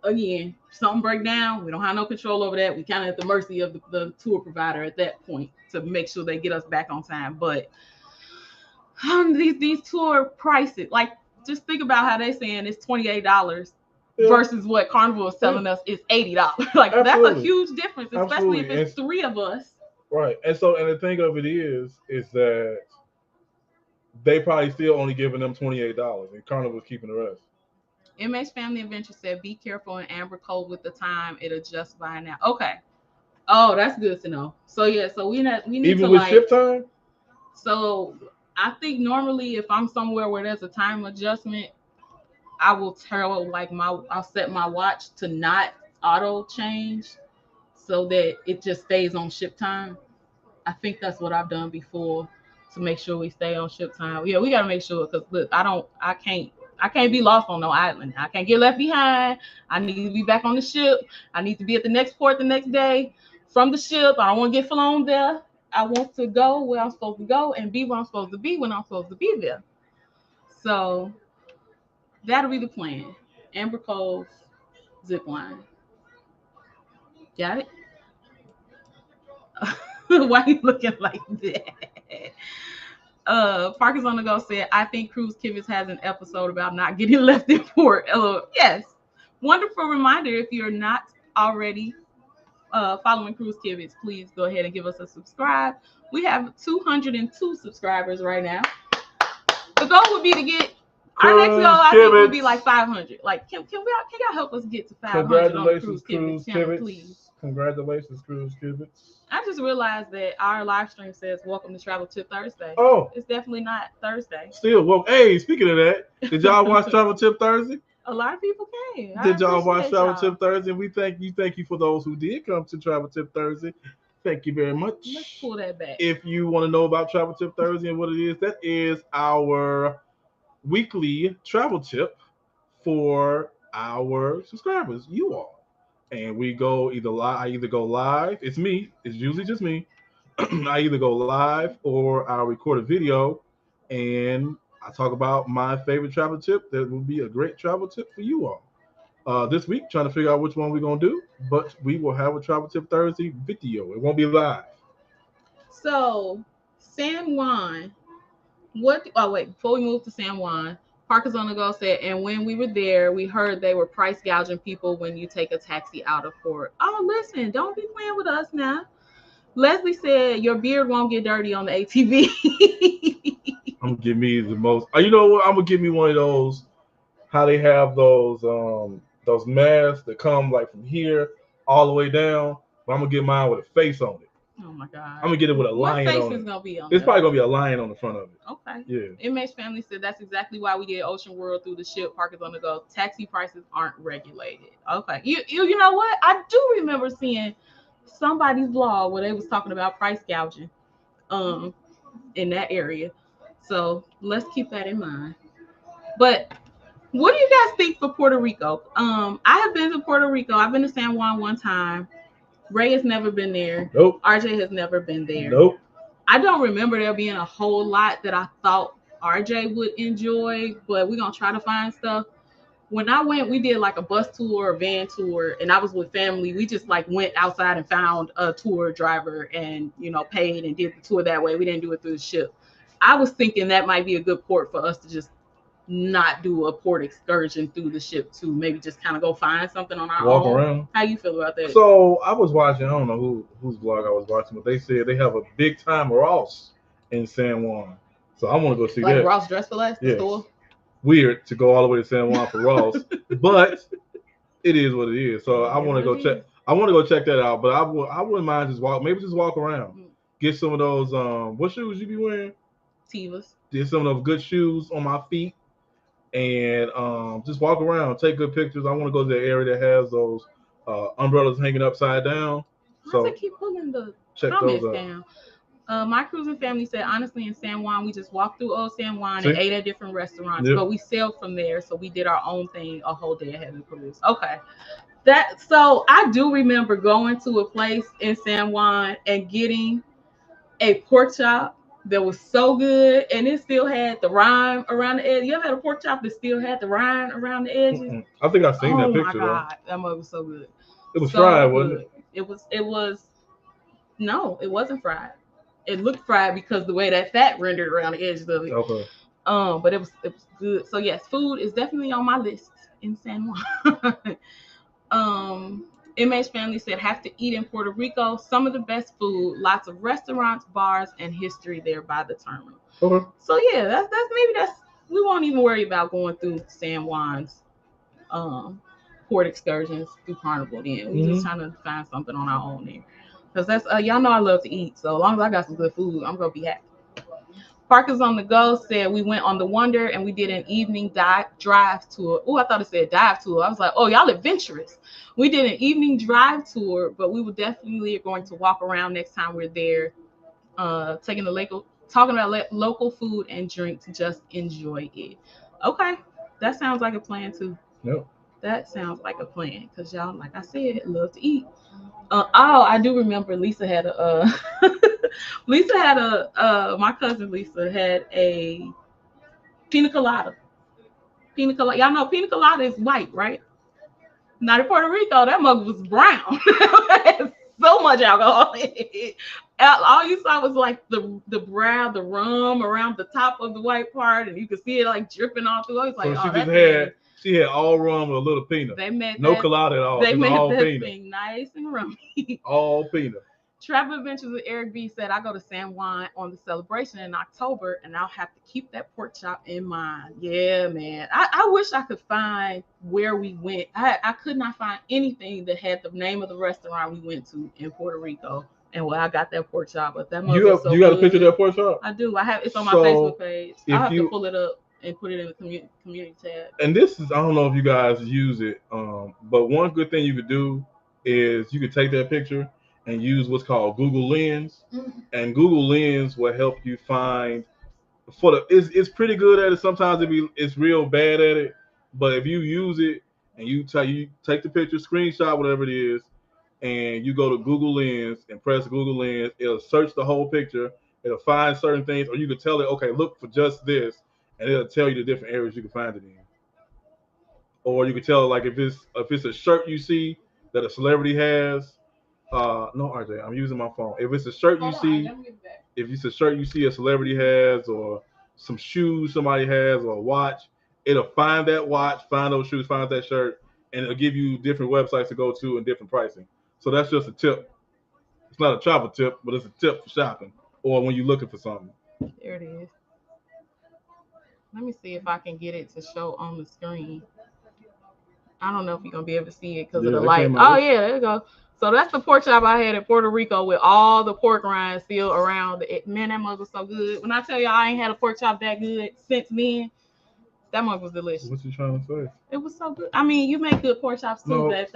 Again, something break down, we don't have no control over that. We kind of at the mercy of the tour provider at that point to make sure they get us back on time. But these tour prices, like, just think about how they saying it's $28 versus what Carnival is telling us is $80. Like, absolutely. That's a huge difference, especially if it's three of us. Right. And so, and the thing of it is that they probably still only giving them $28, and Carnival's keeping the rest. MH Family Adventure said, "Be careful in Amber Cove with the time. It adjusts by now." Okay. Oh, that's good to know. So yeah, so we need to Even with like. shift time. So I think normally if I'm somewhere where there's a time adjustment, I will tell like I'll set my watch to not auto change so that it just stays on ship time. I think that's what I've done before to make sure we stay on ship time. Yeah, we gotta make sure because look, I can't be lost on no island. I can't get left behind. I need to be back on the ship. I need to be at the next port the next day from the ship. I don't want to get flown there. I want to go where I'm supposed to go and be where I'm supposed to be when I'm supposed to be there. So that'll be the plan. Amber Cove zip line. Got it? Why are you looking like that? Parkers on the Go said, "I think Cruise Kivitz has an episode about not getting left in port." Yes. Wonderful reminder. If you're not already following Cruise Kivitz, please go ahead and give us a subscribe. We have 202 subscribers right now. The goal would be to get our next goal. I think would be like 500. Like, can y'all help us get to 500 on the Cruise Kivitz channel, please? Congratulations, Cruise Kivitz. I just realized that our live stream says "Welcome to Travel Tip Thursday." Oh, it's definitely not Thursday. Still, well, hey, speaking of that, did y'all watch Travel Tip Thursday? A lot of people came. Did y'all watch Travel Tip Thursday? We thank you for those who did come to Travel Tip Thursday. Thank you very much. Let's pull that back. If you want to know about Travel Tip Thursday and what it is, that is our weekly travel tip for our subscribers, you all. And we go either live. I either go live. It's me. It's usually just me. I either go live or I'll record a video, and I talk about my favorite travel tip that will be a great travel tip for you all. This week, trying to figure out which one we're gonna do, but we will have a travel tip Thursday video. It won't be live. So, San Juan. What? Oh wait, before we move to San Juan, Parkers on the Go said, "And when we were there, we heard they were price gouging people when you take a taxi out of port." Oh, listen, don't be playing with us now. Leslie said, "Your beard won't get dirty on the ATV." I'm gonna give me the most. You know what? I'm gonna give me one of those. How they have those masks that come like from here all the way down. But I'm gonna get mine with a face on it. Oh my God. I'm gonna get it with a lion on it. What face is gonna be on It's probably gonna be a lion on the front of it. Okay. Yeah. MH Family said that's exactly why we did Ocean World through the ship. Parkers on the Go. Taxi prices aren't regulated. Okay. You know what? I do remember seeing somebody's vlog where they was talking about price gouging in that area. So let's keep that in mind. But what do you guys think for Puerto Rico? I have been to Puerto Rico. I've been to San Juan one time. Ray has never been there. Nope. RJ has never been there. Nope. I don't remember there being a whole lot that I thought RJ would enjoy, but we're going to try to find stuff. When I went, we did like a bus tour, a van tour, and I was with family. We just like went outside and found a tour driver and, paid and did the tour that way. We didn't do it through the ship. I was thinking that might be a good port for us to just not do a port excursion through the ship to maybe just kind of go find something on our Walk own. around. How you feel about that? So I was watching, I don't know whose vlog I was watching, but they said they have a big time Ross in San Juan. So I want to go see that. Like Ross Dress for Less, the store? Weird to go all the way to San Juan for Ross, but it is what it is. So I want to go check. I want to go check that out, but I wouldn't mind just walk around, get some of those. What shoes you be wearing? Tevas. Get some of those good shoes on my feet, and just walk around, take good pictures. I want to go to the area that has those umbrellas hanging upside down. So I keep pulling the comments down. My cruising family said, honestly, in San Juan, we just walked through old San Juan and ate at different restaurants, but we sailed from there, so we did our own thing a whole day ahead of the cruise. Okay. So I do remember going to a place in San Juan and getting a pork chop that was so good, and it still had the rind around the edge. You ever had a pork chop that still had the rind around the edges? Mm-hmm. I think I've seen that picture. Oh my God, that mug was so good. It was fried, wasn't it? It was. No, it wasn't fried. It looked fried because the way that fat rendered around the edges of it. Okay. But it was good. So yes, food is definitely on my list in San Juan. MH family said have to eat in Puerto Rico. Some of the best food, lots of restaurants, bars, and history there by the terminal. Okay. So yeah, that's we won't even worry about going through San Juan's port excursions through Carnival. Then we just trying to find something on our own there, because that's y'all know I love to eat. So as long as I got some good food, I'm gonna be happy. Parkers on the Go said we went on the Wonder and we did an evening drive tour. Oh, I thought it said dive tour. I was like, oh, y'all adventurous. We did an evening drive tour, but we were definitely going to walk around next time we're there, talking about local food and drink to just enjoy it. Okay, that sounds like a plan too. Yep. That sounds like a plan because y'all, like I said, love to eat. Oh, I do remember Lisa had a my cousin Lisa had a pina colada. Pina colada. Y'all know pina colada is white, right? Not in Puerto Rico, that mug was brown. So much alcohol in it. All you saw was like the brown, the rum around the top of the white part, and you could see it like dripping all through. I was like, so she had all rum with a little peanut. They made no colada at all. They made all that peanut. thing nice and rummy. All peanut. Travel Adventures with Eric B said, I go to San Juan on the celebration in October, and I'll have to keep that pork chop in mind. Yeah, man. I wish I could find where we went. I could not find anything that had the name of the restaurant we went to in Puerto Rico. And where I got that pork chop. But that you got a picture of that pork chop? I do. It's on my Facebook page. I'll have to pull it up and put it in the community tab. And this is, I don't know if you guys use it, but one good thing you could do is you could take that picture and use what's called Google Lens, and Google Lens will help you find it's pretty good at it. Sometimes it's real bad at it, but if you use it and you take the picture, screenshot, whatever it is, and you go to Google Lens and press Google Lens, it'll search the whole picture. It'll find certain things, or you can tell it, okay, look for just this, and it'll tell you the different areas you can find it in. Or you can tell, like, if it's a shirt you see that a celebrity has. No, RJ, I'm using my phone. If it's a shirt you see, if it's a shirt you see a celebrity has, or some shoes somebody has, or a watch, it'll find that watch, find those shoes, find that shirt, and it'll give you different websites to go to and different pricing. So that's just a tip. It's not a travel tip, but it's a tip for shopping or when you're looking for something. There it is. Let me see if I can get it to show on the screen. I don't know if you're going to be able to see it because of the light. Oh, yeah, there you go. So that's the pork chop I had in Puerto Rico with all the pork rinds still around it. Man, that mug was so good. When I tell y'all I ain't had a pork chop that good since then, that mug was delicious. What you trying to say? It was so good. I mean, you make good pork chops too, babe.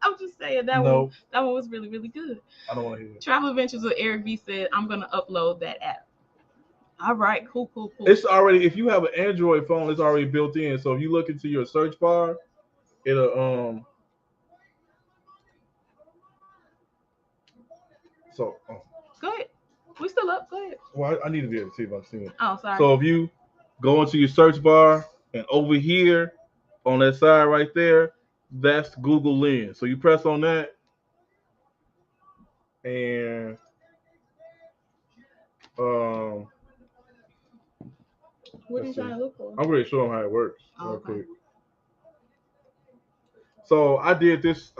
I'm just saying that one was really, really good. I don't want to hear it. Travel Adventures with Eric B said, I'm going to upload that app. All right, cool. It's already, if you have an Android phone, it's already built in. So if you look into your search bar, it'll So, go ahead. We still up. Go ahead. Well, I need to be able to see if I've seen it. Oh, sorry. So if you go into your search bar and over here on that side right there, that's Google Lens. So you press on that, and what are you trying to look for? I'm going to show them how it works real okay. quick. So I did this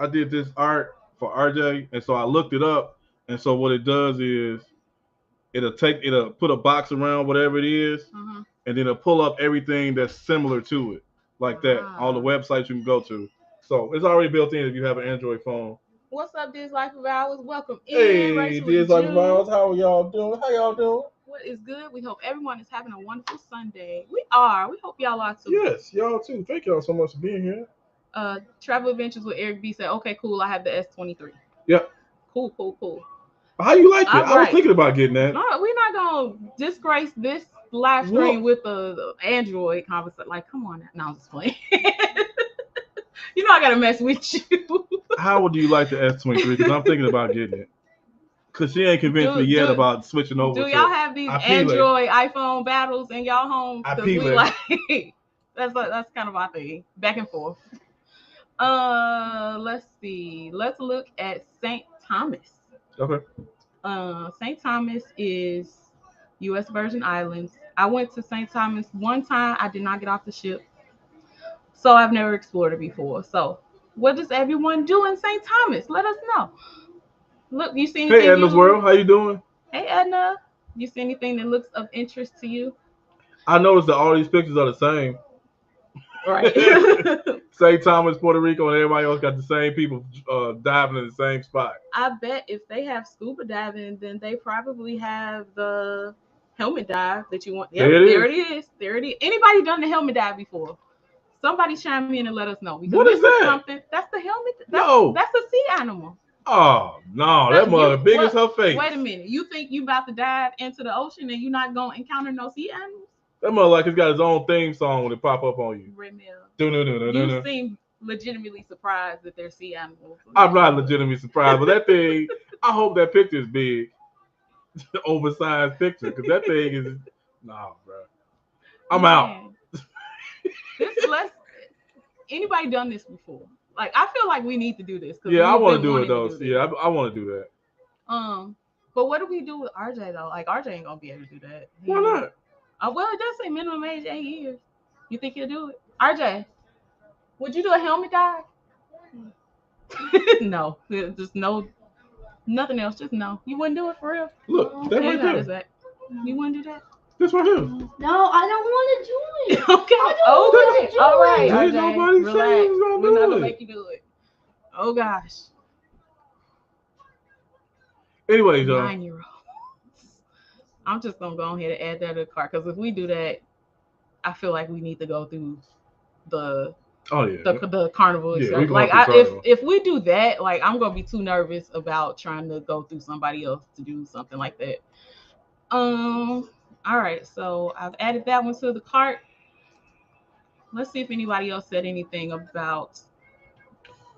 art for RJ, and so I looked it up. And so what it does is it'll put a box around whatever it is, and then it'll pull up everything that's similar to it, like that. All the websites you can go to. So it's already built in if you have an Android phone. What's up, Diz Life of Ours? Welcome in. Hey, Diz Life of Ours. How are y'all doing? How y'all doing? What is good? We hope everyone is having a wonderful Sunday. We are. We hope y'all are too. Yes, y'all too. Thank y'all so much for being here. Travel Adventures with Eric B said, okay, cool. I have the S23. Yep. Cool. How you like it? I was thinking about getting that. No, we're not gonna disgrace this live stream with the Android conversation. Like, come on now. No, I'm just playing. You know I gotta mess with you. How would you like the S23? Because I'm thinking about getting it. Because she ain't convinced me yet about switching over. Do y'all have these Android iPhone battles in y'all homes? Because we like that's kind of our thing. Back and forth. Let's see. Let's look at St. Thomas. Okay. St. Thomas is U.S. Virgin Islands. I went to St. Thomas one time. I did not get off the ship, so I've never explored it before. So What does everyone do in St. Thomas? Let us know. Look, you see Hey, anything Edna's you? World, how you doing? Hey, Edna, you see anything that looks of interest to you? I noticed that all these pictures are the same. Right. St. Thomas, Puerto Rico, and everybody else got the same people diving in the same spot. I bet if they have scuba diving, then they probably have the helmet dive that you want. Yep, There it there is. it is. There it is. Anybody done the helmet dive before? Somebody chime in and let us know because What this is is that? something. That's the helmet. No. That's a sea animal. Oh, no, that That mother you big as what? her face. Wait a minute. You think you about to dive into the ocean and you're not gonna encounter no sea animals? That mother like it's got his own theme song when it pop up on you. Remember, you Do-do-do-do-do-do. seem legitimately surprised that they're sea animals. I'm not legitimately surprised, but that thing, I hope that picture is big. Oversized picture, because that thing is, nah, bro. I'm out. This less. Anybody done this before? Like I feel like we need to do this because Yeah, I we've want to been do it wanting though. to do this. Yeah, I want to do that. But what do we do with RJ though? Like RJ ain't gonna be able to do that. Why not? Well, it does say minimum age 8 years. You think he'll do it? RJ, would you do a helmet dive? No, just no, nothing else. Just no. You wouldn't do it for real. Look, that Yeah, right there. that. You wouldn't do that? This right here. No, I don't want to do it. Okay. I don't want to do All right, it. Ain't RJ, nobody relax. saying who's gonna We're do not gonna it. make you do it. Oh gosh. Anyways, y'all. 9-year-olds. I'm just gonna go ahead and add that to the cart because if we do that, I feel like we need to go through the the carnival Yeah, excursion. Like if we do that, like I'm gonna be too nervous about trying to go through somebody else to do something like that. All right, so I've added that one to the cart. Let's see if anybody else said anything about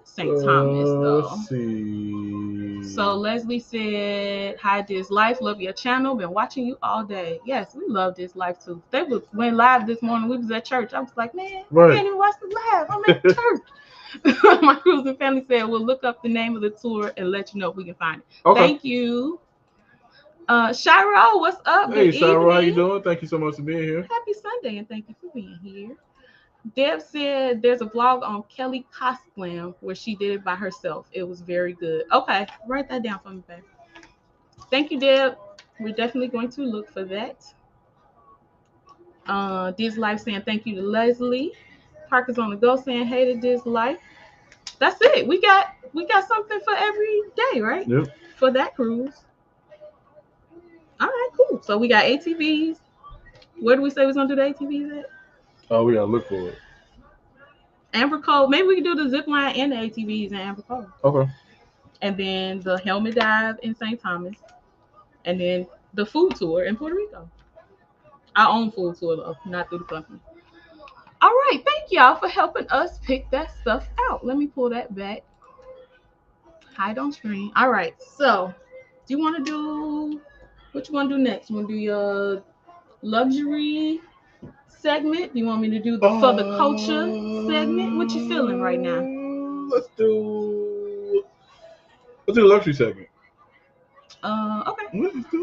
St. Thomas though. Let's see. So Leslie said, "Hi, Diz Life. Love your channel. Been watching you all day. Yes, we love Diz Life too. They went live this morning. We was at church. I was like, man, I can't even watch the live. I'm at church." My cruising family said, "We'll look up the name of the tour and let you know if we can find it." Okay. Thank you. Shiro, what's up? Hey, Good Shiro, evening. how you doing? Thank you so much for being here. Happy Sunday, and thank you for being here. Deb said there's a vlog on Kelly Cosplam where she did it by herself. It was very good. Okay, write that down for me, babe. Thank you, Deb. We're definitely going to look for that. Diz Life saying thank you to Leslie. Parker's on the go saying hey to Diz Life. That's it. We got something for every day, right? Yep. For that cruise. All right, cool. So we got ATVs. Where do we say we're gonna do the ATVs at? Oh, we gotta look for it. Amber Cove. Maybe we can do the zip line and the ATVs in Amber Cove. Okay. And then the helmet dive in St. Thomas. And then the food tour in Puerto Rico. Our own food tour though, not through the company. All right, thank y'all for helping us pick that stuff out. Let me pull that back. Hide on screen. All right, so do you want to do what you want to do next? You want to do your luxury segment? Do you want me to do the for the culture segment? What you feeling right now? Let's do the luxury segment. Okay.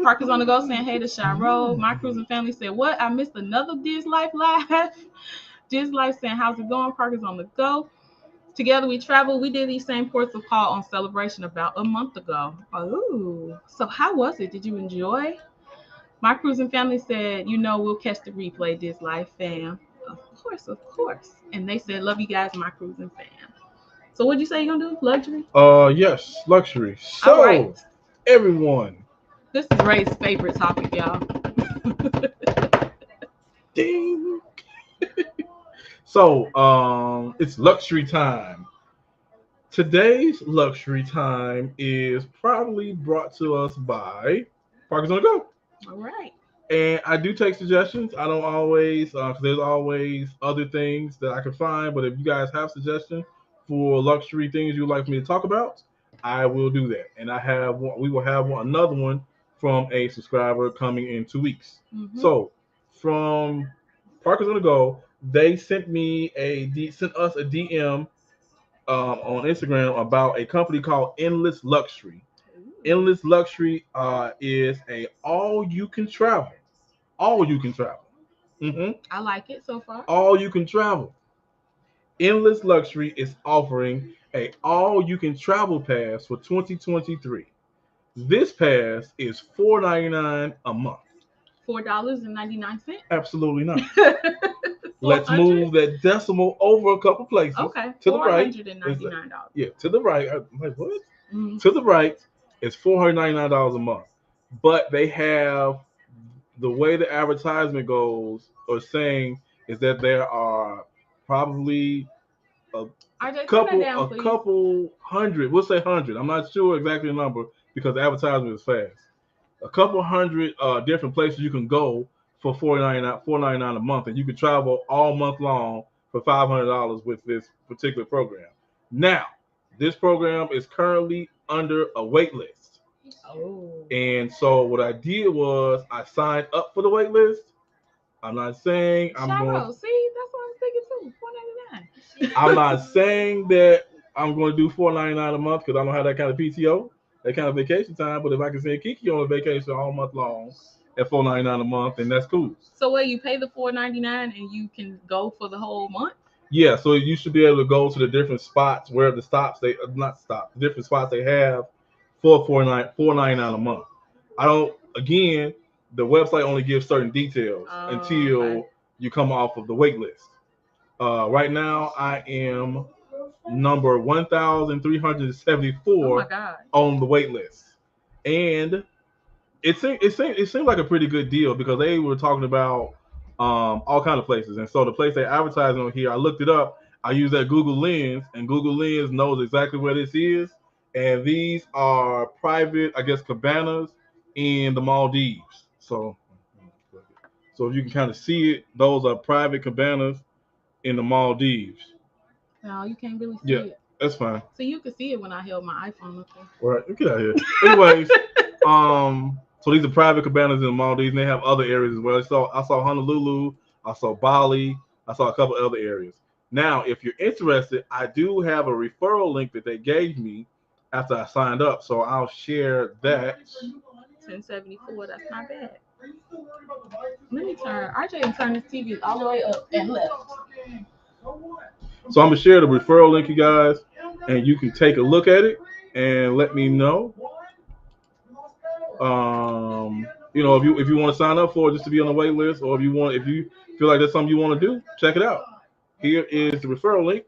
Parker's on the go saying hey to Shiro. My cruising family said what? I missed another Diz Life live. Diz Life saying how's it going? Parker's on the go. Together we traveled. We did these same ports of call on Celebration about a month ago. Oh, so how was it? Did you enjoy? My cruising family said, we'll catch the replay, Diz Life fam. Of course. And they said, love you guys, my cruising fam. So what'd you say you're gonna do? Luxury? Yes, luxury. So right. Everyone. This is Ray's favorite topic, y'all. Ding. So, it's luxury time. Today's luxury time is probably brought to us by Parker's on the Go. All right. And I do take suggestions. I don't always, because there's always other things that I can find. But if you guys have suggestions for luxury things you'd like me to talk about, I will do that. And we will have another one from a subscriber coming in 2 weeks. Mm-hmm. So from Parker's on the Go, they sent us a DM on Instagram about a company called Endless Luxury. Endless Luxury is a all you can travel. Mm-hmm. I like it so far. All you can travel. Endless Luxury is offering a all-you-can travel pass for 2023. This pass is $4.99 a month. $4.99. Absolutely not. Let's 400. move that decimal over a couple places. Okay. To the right. $499. Yeah, to the right. I'm like, what? Mm-hmm. To the right is $499 a month. But they have the way the advertisement goes or saying is that there are probably RJ, turn that down, please. couple hundred, we'll say 100. I'm not sure exactly the number because the advertisement is fast. A couple hundred different places you can go for $4.99 a month, and you can travel all month long for $500 with this particular program. Now, this program is currently under a wait list. Oh. And so what I did was I signed up for the wait list. I'm not saying I'm going. See, that's what I'm thinking too. $4.99. I'm not saying that I'm going to do $4.99 a month because I don't have that kind of PTO, that kind of vacation time. But if I can send Kiki on a vacation all month long at $4.99 a month, then that's cool. So where you pay the $4.99 and you can go for the whole month? Yeah, so you should be able to go to the different spots where the stops they not stop the different spots they have for $4.99 a month. I don't. Again, the website only gives certain details until you come off of the wait list. Right now, I am number 1,374 on the wait list, and it seemed like a pretty good deal because they were talking about all kind of places, and so the place they advertising on here, I looked it up. I used that Google Lens, and Google Lens knows exactly where this is, and these are private, I guess, cabanas in the Maldives. So if you can kind of see it, those are private cabanas in the Maldives. No, you can't really see it. That's fine. So you could see it when I held my iPhone up there. Right, get out of here. Anyways, so these are private cabanas in the Maldives, and they have other areas as well. So I saw Honolulu, I saw Bali, I saw a couple other areas. Now, if you're interested, I do have a referral link that they gave me after I signed up, so I'll share that. 1074, that's not bad. Let me turn this TV all the way up and left. So I'm gonna share the referral link, you guys, and you can take a look at it and let me know. If you want to sign up for it just to be on the wait list, or if you feel like that's something you want to do, check it out. Here is the referral link,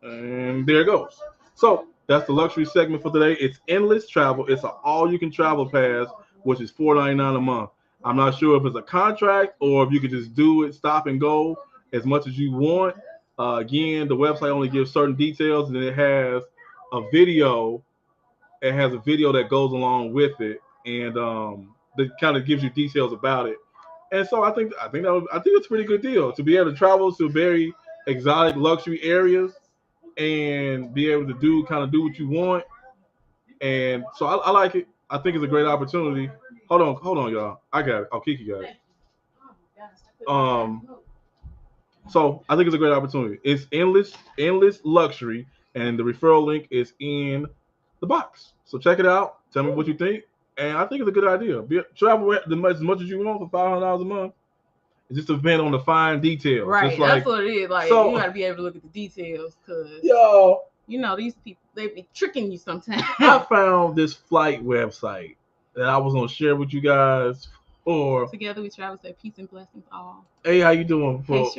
and there it goes. So that's the luxury segment for today. It's endless travel. It's an all-you-can travel pass, which is $4.99 a month. I'm not sure if it's a contract or if you can just do it, stop and go as much as you want. Again, the website only gives certain details, and it has a video. It has a video that goes along with it, and that kind of gives you details about it. And so I think it's a pretty good deal to be able to travel to very exotic luxury areas and be able to do what you want. And so I like it. I think it's a great opportunity. Hold on, y'all. I got it. Oh, Kiki got it. So I think it's a great opportunity. It's endless luxury, and the referral link is in the box. So check it out. Tell me what you think, and I think it's a good idea. Travel as much as you want for $500 a month. It just depends on the fine details. Right, that's what it is. Like you got to be able to look at the details, because these people, they be tricking you sometimes. I found this flight website that I was gonna share with you guys. Or together we travel, say peace and blessings all. Hey, how you doing? For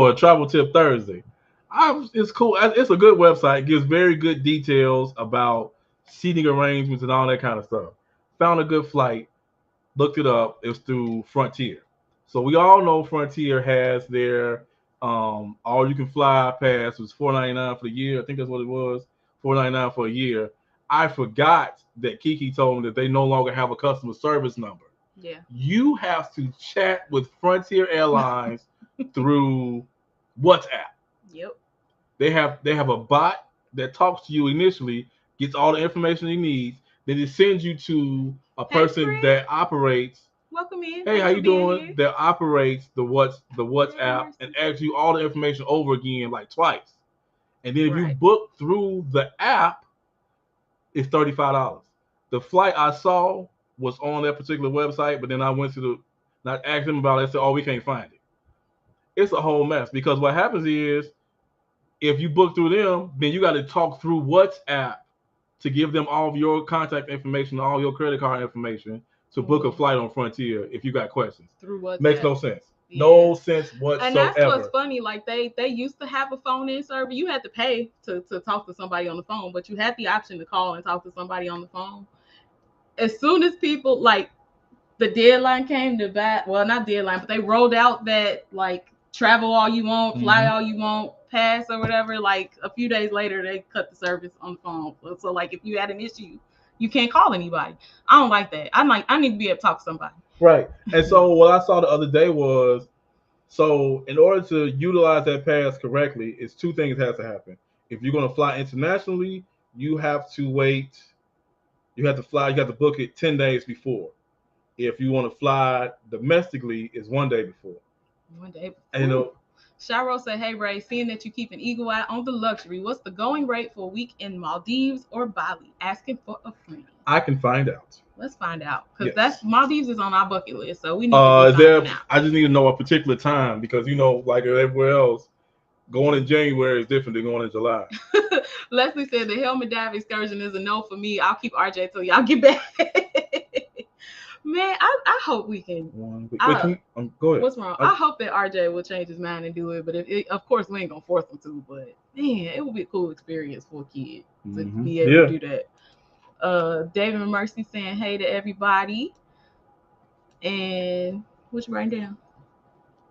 a travel tip Thursday. It's cool. It's a good website. It gives very good details about seating arrangements and all that kind of stuff. Found a good flight. Looked it up. It was through Frontier. So we all know Frontier has their all you can fly pass. It was $4.99 for the year. I think that's what it was. $4.99 for a year. I forgot that Kiki told me that they no longer have a customer service number. Yeah. You have to chat with Frontier Airlines through WhatsApp. Yep. They have a bot that talks to you initially, gets all the information he needs, then it sends you to a person that operates. Welcome in. Hey, how you doing? Here. That operates the WhatsApp and asks you all the information over again like twice. And then if you book through the app, it's $35. The flight I saw was on that particular website, but then I went to I asked them about it. I said, "Oh, we can't find it." It's a whole mess because what happens is If you book through them, then you got to talk through WhatsApp to give them all of your contact information, all your credit card information to book a flight on Frontier if you got questions. Through WhatsApp. Makes no sense. Yeah. No sense whatsoever. And that's what's funny. Like they used to have a phone-in service. You had to pay to talk to somebody on the phone, but you had the option to call and talk to somebody on the phone. As soon as people like the deadline came to back, well, not deadline, but they rolled out that like travel all you want, fly all you want, pass or whatever. Like a few days later, they cut the service on the phone. So like if you had an issue, you can't call anybody. I don't like that. I need to be able to talk to somebody. Right. And so what I saw the other day was, so in order to utilize that pass correctly, it's two things has to happen. If you're going to fly internationally, you have to wait. You have to fly. You have to book it 10 days before. If you want to fly domestically, it's 1 day before. 1 day before. And, you know, Shiro said, "Hey Ray, seeing that you keep an eagle eye on the luxury, what's the going rate for a week in Maldives or Bali? Asking for a friend." I can find out. Let's find out, because Yes. that's Maldives is on our bucket list, so we need to be finding out. I just need to know a particular time because like everywhere else, going in January is different than going in July. Leslie said the helmet dive excursion is a no for me. I'll keep RJ till y'all get back. Man, I hope we can. Go ahead. What's wrong? I hope that RJ will change his mind and do it. But of course, we ain't gonna force him to. But man, it would be a cool experience for a kid to be able to do that. David Mercy saying hey to everybody. And what you writing down?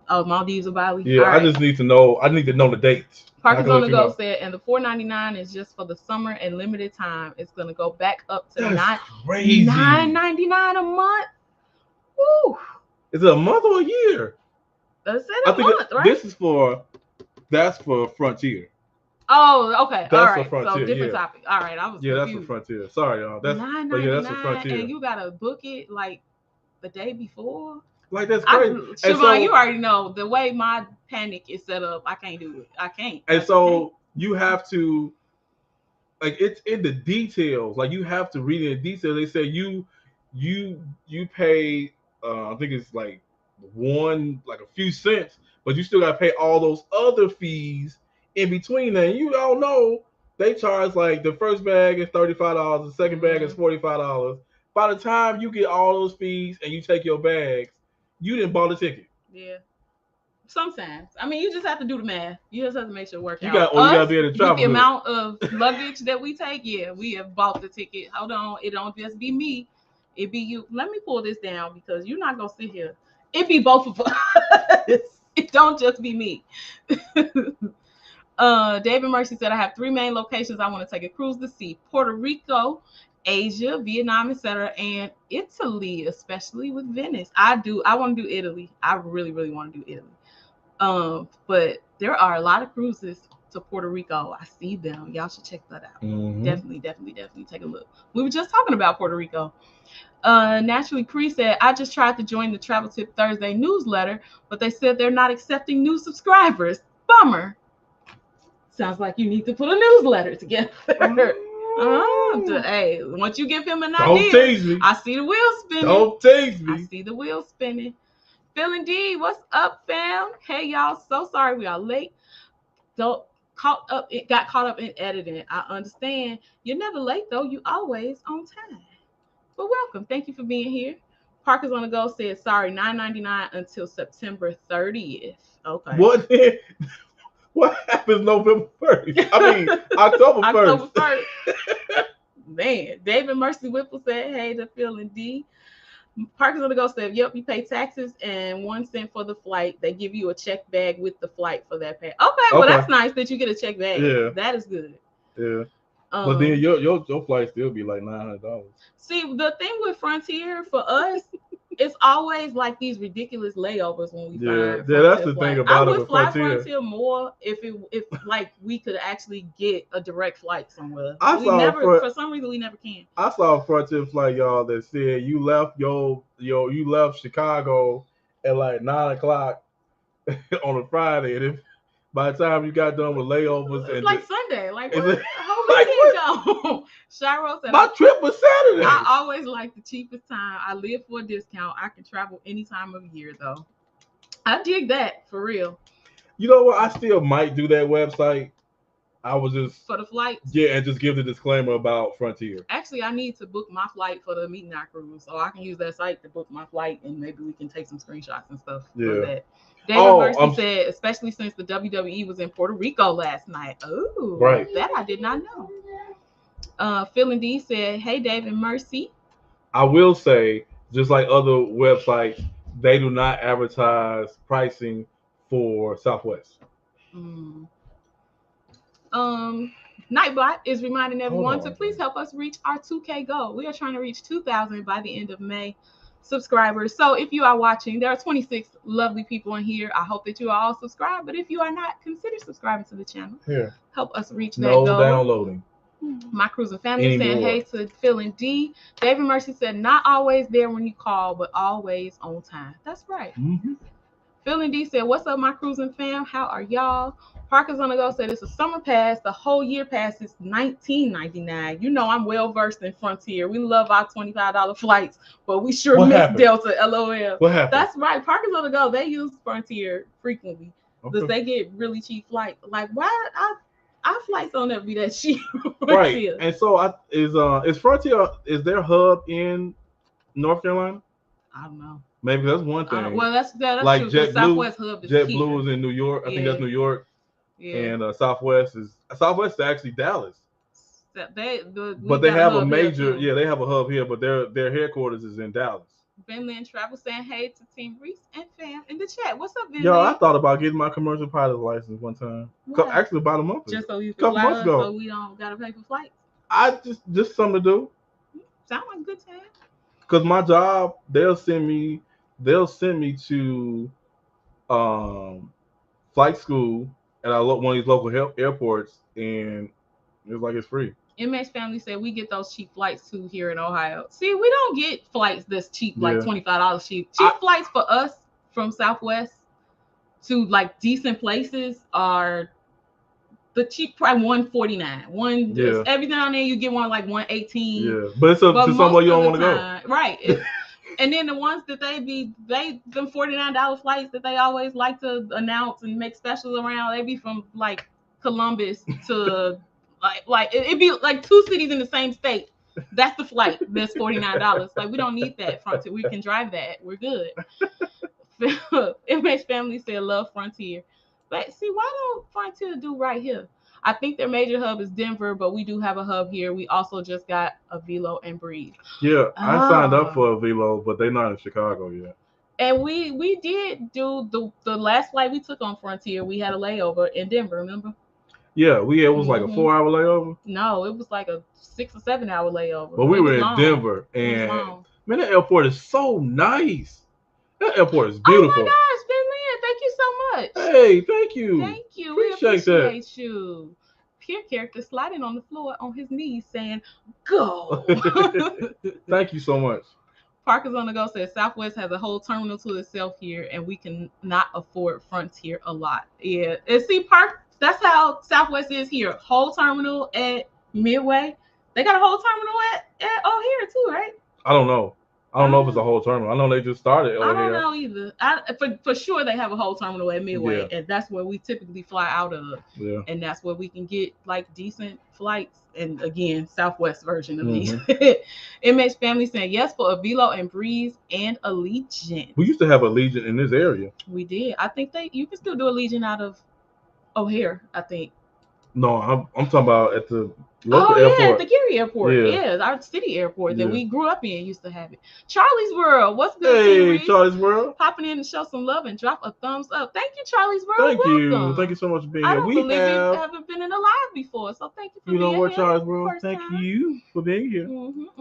Oh, Maldives or Bali. Yeah, right. I just need to know. I need to know the dates. Parkers on the Go said, and the $4.99 is just for the summer and limited time. It's gonna go back up to $9.99 a month. Woo! Is it a month or a year? That's a month, right? That's for Frontier. Oh, okay. That's all right. For Frontier, so different topic. All right, I was confused. That's for Frontier. Sorry, y'all. That's for Frontier. And you gotta book it like the day before. Like that's crazy. Siobhan, you already know the way my panic is set up. I can't do it. I can't. And so you have to, like, it's in the details. Like you have to read in the details. They say you pay. I think it's like a few cents, but you still got to pay all those other fees in between. And you all know they charge like the first bag is $35, the second bag is $45. By the time you get all those fees and you take your bags, you didn't buy the ticket. Yeah. Sometimes. I mean, you just have to do the math. You just have to make sure it works out. You got to be able to travel. With the amount of luggage that we take, we have bought the ticket. Hold on. It don't just be me. It be you. Let me pull this down because you're not going to sit here. It be both of us. It don't just be me. David Mercy said, I have 3 main locations I want to take a cruise to see. Puerto Rico, Asia, Vietnam, etc., and Italy, especially with Venice. I want to do Italy. I really, really want to do Italy. But there are a lot of cruises to Puerto Rico. I see them. Y'all should check that out. Definitely take a look. We were just talking about Puerto Rico. Naturally Cree said, I just tried to join the Travel Tip Thursday newsletter, but they said they're not accepting new subscribers. Bummer. Sounds like you need to put a newsletter together. Hey, once you give him an idea, don't tease me. I see the wheel spinning. Don't tease me. I see the wheel spinning. Phil and D, what's up, fam? Hey, y'all. So sorry we are late. Got caught up in editing. I understand. You're never late though. You always on time. But welcome. Thank you for being here. Parkers on the Go said sorry, $9.99 until September 30th. Okay. What happens November 1st? I mean, October 1st. October 1st. Man, David Mercy Whipple said, hey to Phil and D. Parkers on the Go said, yep, you pay taxes and 1 cent for the flight. They give you a check bag with the flight for that pay. Okay, well, that's nice that you get a check bag. Yeah. That is good. Yeah. But then your flight still be like $900. See, the thing with Frontier for us, it's always like these ridiculous layovers when we find. Yeah, that's the thing about it with Frontier. I would fly Frontier more if like we could actually get a direct flight somewhere. For some reason we never can. I saw a Frontier flight, y'all, that said you left Chicago at like 9:00 on a Friday, and by the time you got done with layovers, it's and like Sunday, like go. Shiro said, my trip was Saturday. I always like the cheapest time. I live for a discount. I can travel any time of year, though. I dig that for real. You know what? I still might do that website I was just for the flights. and just give the disclaimer about Frontier. Actually, I need to book my flight for the meet and greet cruise, so I can use that site to book my flight, and maybe we can take some screenshots and stuff for that. David Mercy said, especially since the WWE was in Puerto Rico last night. Oh, right. That I did not know. Phil and D said, "Hey, David Mercy." I will say, just like other websites, they do not advertise pricing for Southwest. Nightbot is reminding everyone to please help us reach our 2K goal. We are trying to reach 2,000 by the end of May subscribers. So if you are watching, there are 26 lovely people in here. I hope that you are all subscribed. But if you are not, consider subscribing to the channel. Here. Help us reach that goal. No downloading. My cruising family saying hey to Phil and D. David Mercy said, not always there when you call, but always on time. That's right. Mm-hmm. Phil and D said, what's up, my cruising fam? How are y'all? Parker's on the go said it's a summer pass. The whole year pass is $19.99. You know I'm well versed in Frontier. We love our $25 flights, but we sure miss Delta. LOL. What happened? That's right. Parker's on the go. They use Frontier frequently because they get really cheap flights. Like why our flights don't ever be that cheap. Right. And so is Frontier, is their hub in North Carolina? I don't know. Maybe that's one thing. Well, that's like true. JetBlue, Southwest hub is JetBlue is in New York. I think that's New York. Yeah. And Southwest is actually Dallas. But they have a major, they have a hub here, but their headquarters is in Dallas. Ben Lynn Travel saying hey to Team Reese and fam in the chat. What's up, Ben? Yo, I thought about getting my commercial pilot license one time. Actually, about a month ago. Just so you can fly us, so we don't gotta pay for flights. I just something to do. Sound like a good time. Cause my job, they'll send me to flight school at one of these local airports, and it's free. MH family said we get those cheap flights too here in Ohio. See, we don't get flights that's cheap, like $25 cheap. Cheap flights for us from Southwest to like decent places are the cheap price $149. Every now and then you get one like $118. Yeah, but it's to somewhere you don't want to go. Right. And then the ones that them $49 flights that they always like to announce and make specials around, they be from like Columbus to like it'd be like two cities in the same state. That's the flight. That's $49. Like we don't need that Frontier. We can drive that. We're good. MH family said love Frontier. But see, why don't Frontier do right here? I think their major hub is Denver, but we do have a hub here. We also just got a Velo and Breeze. Yeah, I signed up for a Velo, but they're not in Chicago yet. And we did do the last flight we took on Frontier. We had a layover in Denver, remember? Yeah, it was like a 4-hour layover. No, it was like a 6 or 7 hour layover. But we were in Denver, and man, that airport is so nice. That airport is beautiful. Oh my gosh, Ben Lynn, thank you so much. Hey, thank you. Thank you. We appreciate you. Pure character sliding on the floor on his knees saying, go. Thank you so much. Parker's on the go says Southwest has a whole terminal to itself here, and we can not afford Frontier a lot. Yeah. And see, that's how Southwest is here. Whole terminal at Midway. They got a whole terminal at O'Hare too, right? I don't know. I don't know if it's a whole terminal. I know they just started O'Hare. I don't know either. For sure they have a whole terminal at Midway, and that's where we typically fly out of. Yeah. And that's where we can get like decent flights. And again, Southwest version of these. MH family saying yes for a Velo and Breeze and Allegiant. We used to have Allegiant in this area. We did. I think you can still do Allegiant out of O'Hare, I think. No, I'm talking about at the local airport. Yeah, at the Gary Airport. Yeah, our city airport that we grew up in used to have it. Charlie's World, what's good? Hey, Charlie's World. Popping in to show some love and drop a thumbs up. Thank you, Charlie's World. Thank you so much for being here. I don't believe you haven't been in a live before, so thank you for being here. You know what, Charlie's World? Thank you for being here.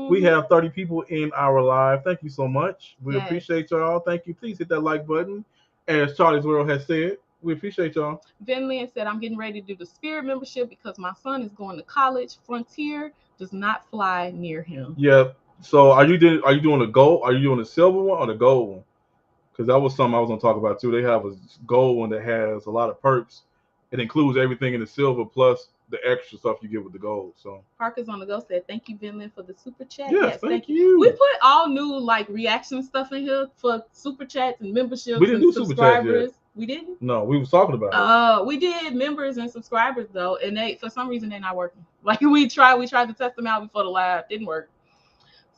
We have 30 people in our live. Thank you so much. We appreciate y'all. Thank you. Please hit that like button. As Charlie's World has said, we appreciate y'all. Ben Lynn said, I'm getting ready to do the Spirit membership because my son is going to college. Frontier does not fly near him. Yeah. So are you doing a gold? Are you doing a silver one or the gold one? Because that was something I was going to talk about too. They have a gold one that has a lot of perks. It includes everything in the silver plus the extra stuff you get with the gold. So Parker's on the go said, thank you, Ben Lynn, for the super chat. Yes, thank you. We put all new like reaction stuff in here for super chats and memberships. We didn't do super chats yet. We didn't? No, we was talking about it. We did members and subscribers though, and they for some reason they're not working. Like we tried to test them out before the live, didn't work.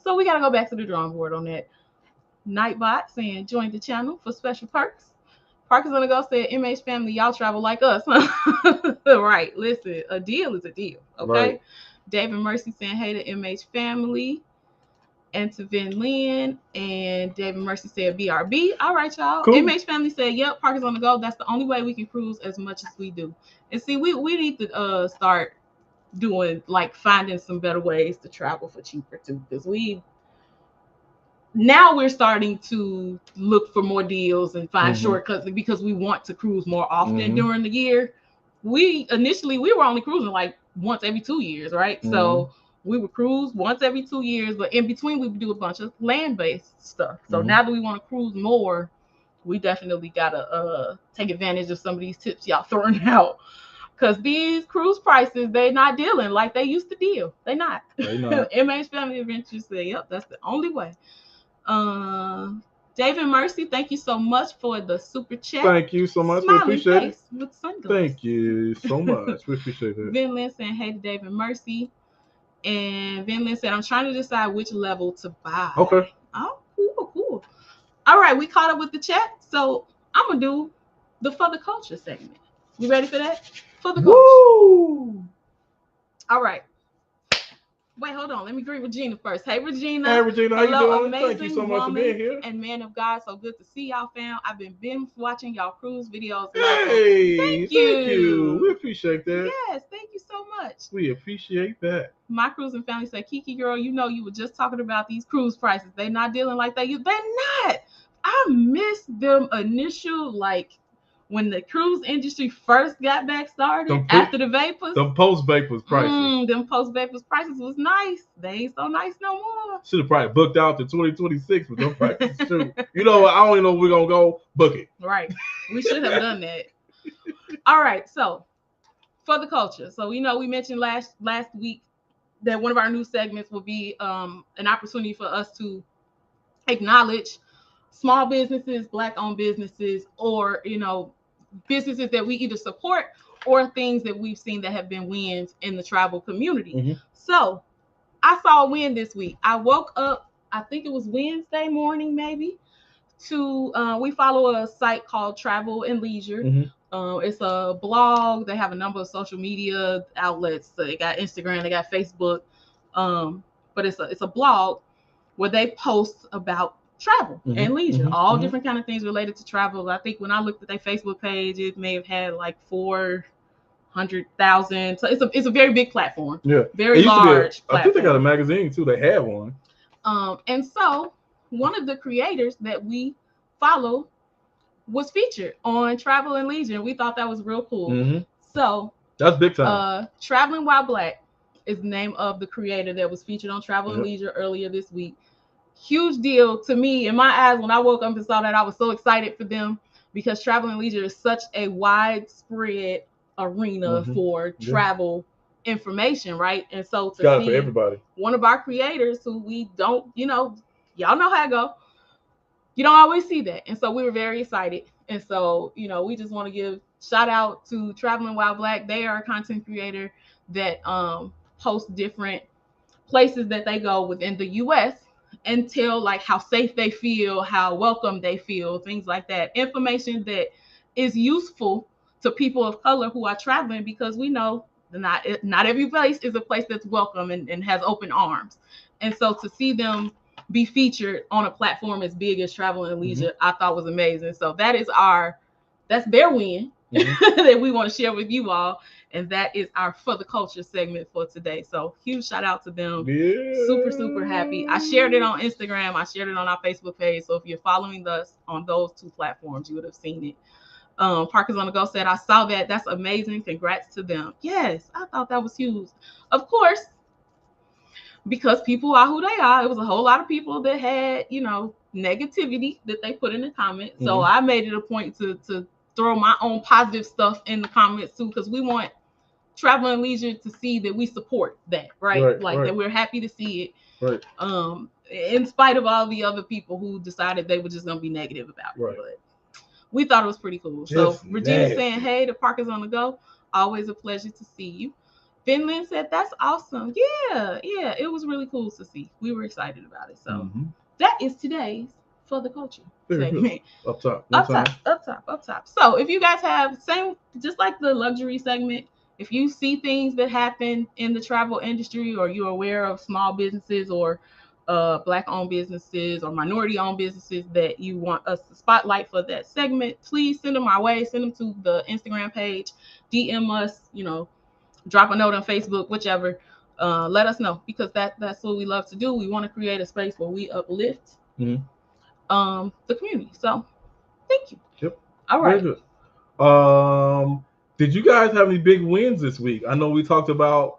So we gotta go back to the drawing board on that. Nightbot saying join the channel for special perks. Parker's gonna go say MH family, y'all travel like us. Right. Listen, a deal is a deal. Okay. Right. David Mercy saying hey to MH family. And to Vin Lynn and David Mercy said BRB. All right, y'all. Cool. MH family said, yep, Parker's on the go. That's the only way we can cruise as much as we do. And see, we need to start doing like finding some better ways to travel for cheaper too. Because we're starting to look for more deals and find shortcuts because we want to cruise more often during the year. We were only cruising like once every 2 years, right? So we would cruise once every 2 years, but in between we would do a bunch of land-based stuff. So now that we want to cruise more, we definitely gotta take advantage of some of these tips y'all throwing out. Because these cruise prices, they not dealing like they used to deal. They not. MH Family Adventures said, yep, that's the only way. David Mercy, thank you so much for the super chat. Thank you so much. We appreciate it. With sunglasses. Thank you so much. We appreciate it. Vin Lynn saying, hey to David Mercy. And Vin Lynn said, I'm trying to decide which level to buy. Okay. Oh, cool. All right, we caught up with the chat. So I'm going to do the For the Culture segment. You ready for that? For the Culture. Woo! All right. Wait, hold on. Let me greet Regina first. Hey, Regina. Hey, Regina. How hello, you doing? Thank you so much for being here. And man of God, so good to see y'all, fam. I've been watching y'all cruise videos. Hey, thank you. We appreciate that. Yes, thank you so much. We appreciate that. My cruising family said, Kiki girl, you know you were just talking about these cruise prices. They not dealing like they're not. I miss them initial, like, when the cruise industry first got back started after the vapors. The post-vapors prices. Them post-vapors prices was nice. They ain't so nice no more. Should have probably booked out to 2026 with them prices too. You know, I don't even know if we're going to go book it. Right. We should have done that. All right. So, For the Culture. So, we mentioned last week that one of our new segments will be an opportunity for us to acknowledge small businesses, Black-owned businesses, or, businesses that we either support or things that we've seen that have been wins in the travel community. So I saw a win this week. I woke up, I think it was Wednesday morning, maybe, we follow a site called Travel and Leisure. It's a blog. They have a number of social media outlets. So they got Instagram, they got Facebook. But it's a blog where they post about travel and leisure, all different kind of things related to travel. I think when I looked at their Facebook page, it may have had like 400,000. So it's a very big platform. Yeah, very large. I think they got a magazine too. They have one. And so one of the creators that we follow was featured on Travel and Leisure, and we thought that was real cool. So that's big time. Traveling While Black is the name of the creator that was featured on Travel and Leisure earlier this week. Huge deal to me in my eyes. When I woke up and saw that, I was so excited for them because Travel and Leisure is such a widespread arena for travel information, right? And so to see for everybody, one of our creators who we don't, y'all know how I go. You don't always see that. And so we were very excited. And so, we just want to give shout out to Traveling While Black. They are a content creator that posts different places that they go within the US and tell like how safe they feel, how welcome they feel, things like that. Information that is useful to people of color who are traveling, because we know not every place is a place that's welcome and has open arms. And so to see them be featured on a platform as big as Travel and Leisure, I thought was amazing. So that's their win that we want to share with you all. And that is our For the Culture segment for today. So huge shout out to them. Yeah. Super, super happy. I shared it on Instagram. I shared it on our Facebook page. So if you're following us on those two platforms, you would have seen it. Parker's on the Go said, I saw that. That's amazing. Congrats to them. Yes, I thought that was huge. Of course, because people are who they are. It was a whole lot of people that had, negativity that they put in the comments. So I made it a point to throw my own positive stuff in the comments too, because we want Travel and Leisure to see that we support that, right? That we're happy to see it. Right. In spite of all the other people who decided they were just gonna be negative about it. But we thought it was pretty cool. So Just Regina nasty. saying, hey, the park is on the go. Always a pleasure to see you. Finland said, that's awesome. Yeah, it was really cool to see. We were excited about it. So that is today's For the Culture segment. Up top. Up top. So if you guys have just like the luxury segment, if you see things that happen in the travel industry, or you're aware of small businesses or Black-owned businesses or minority-owned businesses that you want us to spotlight for that segment, please send them our way. Send them to the Instagram page, DM us, drop a note on Facebook, whichever. Let us know, because that's what we love to do. We want to create a space where we uplift the community. So thank you. Yep. All right. Very good. Did you guys have any big wins this week? I know we talked about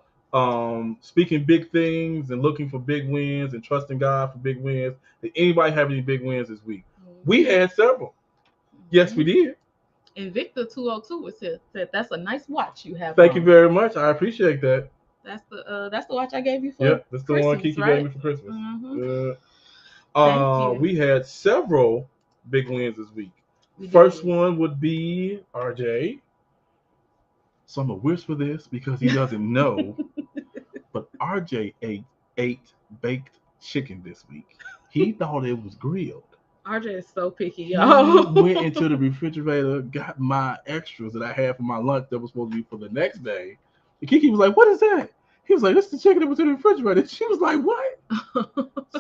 speaking big things and looking for big wins and trusting God for big wins. Did anybody have any big wins this week? We had several. Yes, we did. And Victor 202 said that's a nice watch you have. Thank you very much. I appreciate that. That's the watch I gave you for. Yeah, that's the one Kiki gave me for Christmas. We had several big wins this week. First one would be RJ. So I'm gonna whisper this because he doesn't know, but RJ ate baked chicken this week. He thought it was grilled. RJ is so picky, y'all. He went into the refrigerator, got my extras that I had for my lunch that was supposed to be for the next day. And Kiki was like, "What is that?" He was like, "It's the chicken that was in the refrigerator." She was like, "What?"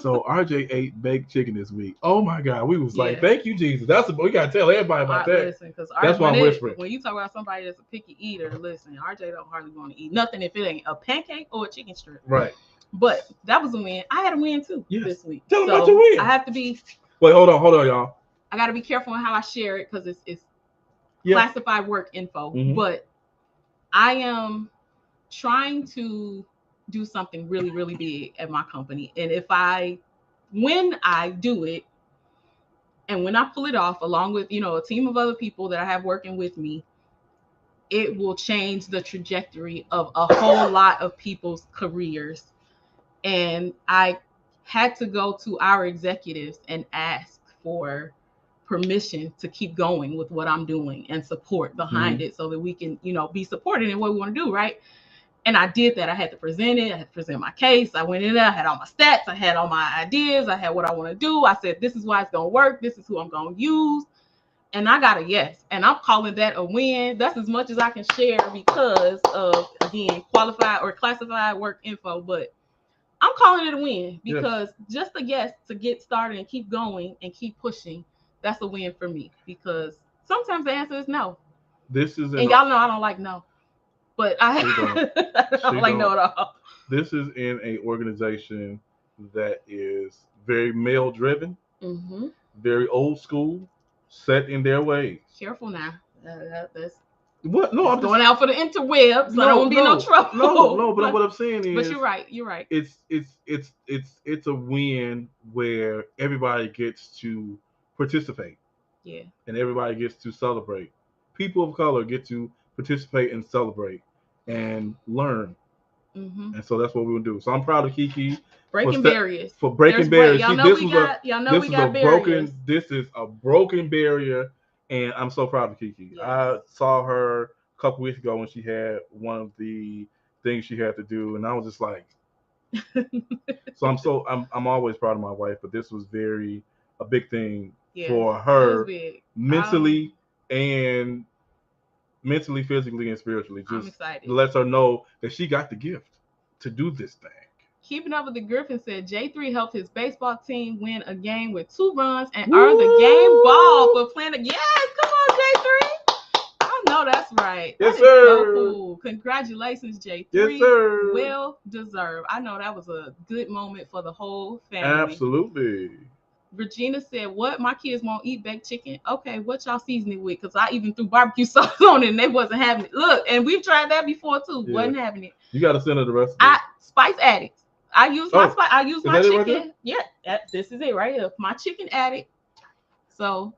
So RJ ate baked chicken this week. Oh my God, we was like, "Thank you, Jesus." We gotta tell everybody about that. Listen, because that's why I'm whispering. When you talk about somebody that's a picky eater, listen, RJ don't hardly want to eat nothing if it ain't a pancake or a chicken strip. Right. But that was a win. I had a win too this week. Tell them about your win. I have to be. Wait, hold on, y'all. I got to be careful on how I share it because it's classified work info. But I am trying to do something really, really big at my company. And when I do it, and when I pull it off, along with, a team of other people that I have working with me, it will change the trajectory of a whole lot of people's careers. And I had to go to our executives and ask for permission to keep going with what I'm doing and support behind it so that we can, be supported in what we want to do, right? And I did that. I had to present it. I had to present my case. I went in there. I had all my stats. I had all my ideas. I had what I want to do. I said, this is why it's going to work. This is who I'm going to use. And I got a yes. And I'm calling that a win. That's as much as I can share because of, again, qualified or classified work info. But I'm calling it a win because just a yes to get started and keep going and keep pushing, that's a win for me. Because sometimes the answer is no. And y'all know I don't like no. But I don't like no at all. This is in an organization that is very male driven, very old school, set in their ways. Careful now. That's what? No, I'm going out for the interwebs. So I don't want to be in no trouble. No, but what I'm saying is, but you're right. It's a win where everybody gets to participate. Yeah. And everybody gets to celebrate. People of color get to participate and celebrate and learn. And so that's what we will do. So I'm proud of Kiki breaking barriers. For breaking barriers. Y'all know we got barriers. This is a broken barrier, and I'm so proud of Kiki. Yes. I saw her a couple weeks ago when she had one of the things she had to do, and I was just like, so I'm always proud of my wife, but this was a big thing for her mentally and mentally, physically, and spiritually. Just lets her know that she got the gift to do this thing. Keeping Up with the Griffin said J3 helped his baseball team win a game with 2 runs and earned the game ball for playing. Yes, come on, J3. I know that's right. Yes, sir. So cool. Congratulations, J3. Yes, sir. Well deserved. I know that was a good moment for the whole family. Absolutely. Regina said, what? My kids won't eat baked chicken. Okay, what y'all seasoning with? Because I even threw barbecue sauce on it and they wasn't having it. Look, and we've tried that before too. Yeah. Wasn't having it. You got to send her the recipe. Spice Addict. I use my spice. I use my chicken. Right this is it right here. My chicken addict. So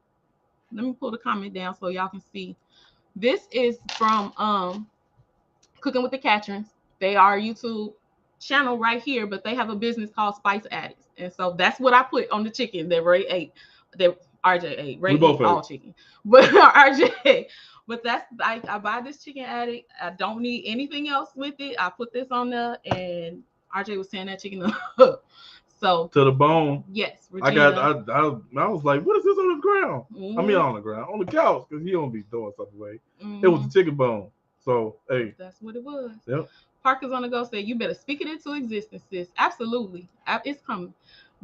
let me pull the comment down so y'all can see. This is from Cooking with the Catrins. They are a YouTube channel right here, but they have a business called Spice Addicts. And so that's what I put on the chicken that Ray ate. That RJ ate. Ray We both ate all ate. chicken. But RJ ate. But that's I buy this chicken addict. I don't need anything else with it. I put this on there, and RJ was tearing that chicken up. So To the bone. yes, I Regina. was like, what is this on the ground? I mean, on the ground, on the couch, because he don't be throwing stuff away. It was a chicken bone. So hey, That's what it was. Yep. Parker's on the go said, you better speak it into existence, sis. Absolutely. It's coming.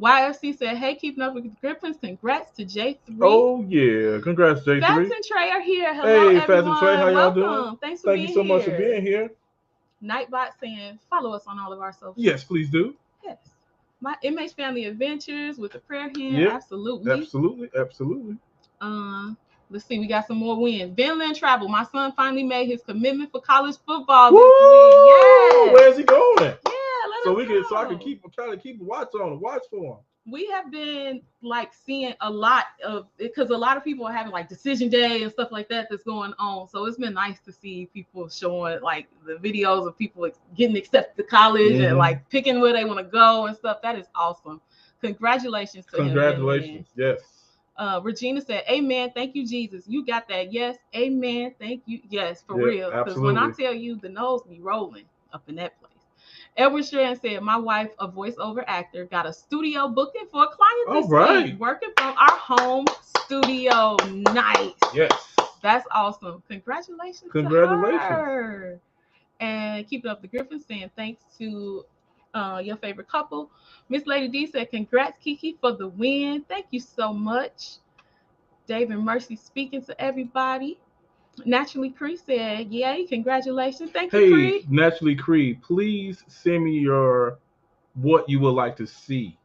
YFC said, hey, keeping up with the Griffins. Congrats to J3. Oh yeah, congrats J3. Fats and Trey are here. Hello, Hey, everyone. Fats and Trey, how y'all Welcome. doing? Thanks for Thank being you so much here. for being here. Nightbot saying, follow us on all of our socials. Yes, please do. Yes. My MH Family Adventures with the prayer hand. Yep. Absolutely. Absolutely. Let's see. We got some more wins. Vinland Travel. My son finally made his commitment for college football this week. Yes. Where's he going? Yeah, So I can keep a watch for him. We have been like seeing a lot of it because a lot of people are having like decision day and stuff like that that's going on. So it's been nice to see people showing like the videos of people getting accepted to college and like picking where they want to go and stuff. That is awesome. Congratulations to him. Congratulations. Yes. Regina said, amen. Thank you, Jesus. You got that. Yes. Amen. Thank you. Yes, for real. Because when I tell you the nose be rolling up in that place. Edward Strand said, my wife, a voiceover actor, got a studio booking for a client this week, working from our home studio. Nice. Yes. That's awesome. Congratulations to her. And keeping up the Griffins saying thanks to your favorite couple. Miss Lady D said, congrats, Kiki, for the win. Thank you so much. Dave and Mercy speaking to everybody. Naturally Cree said, yay, congratulations. Thank you, Cree. Hey, Naturally Cree, please send me what you would like to see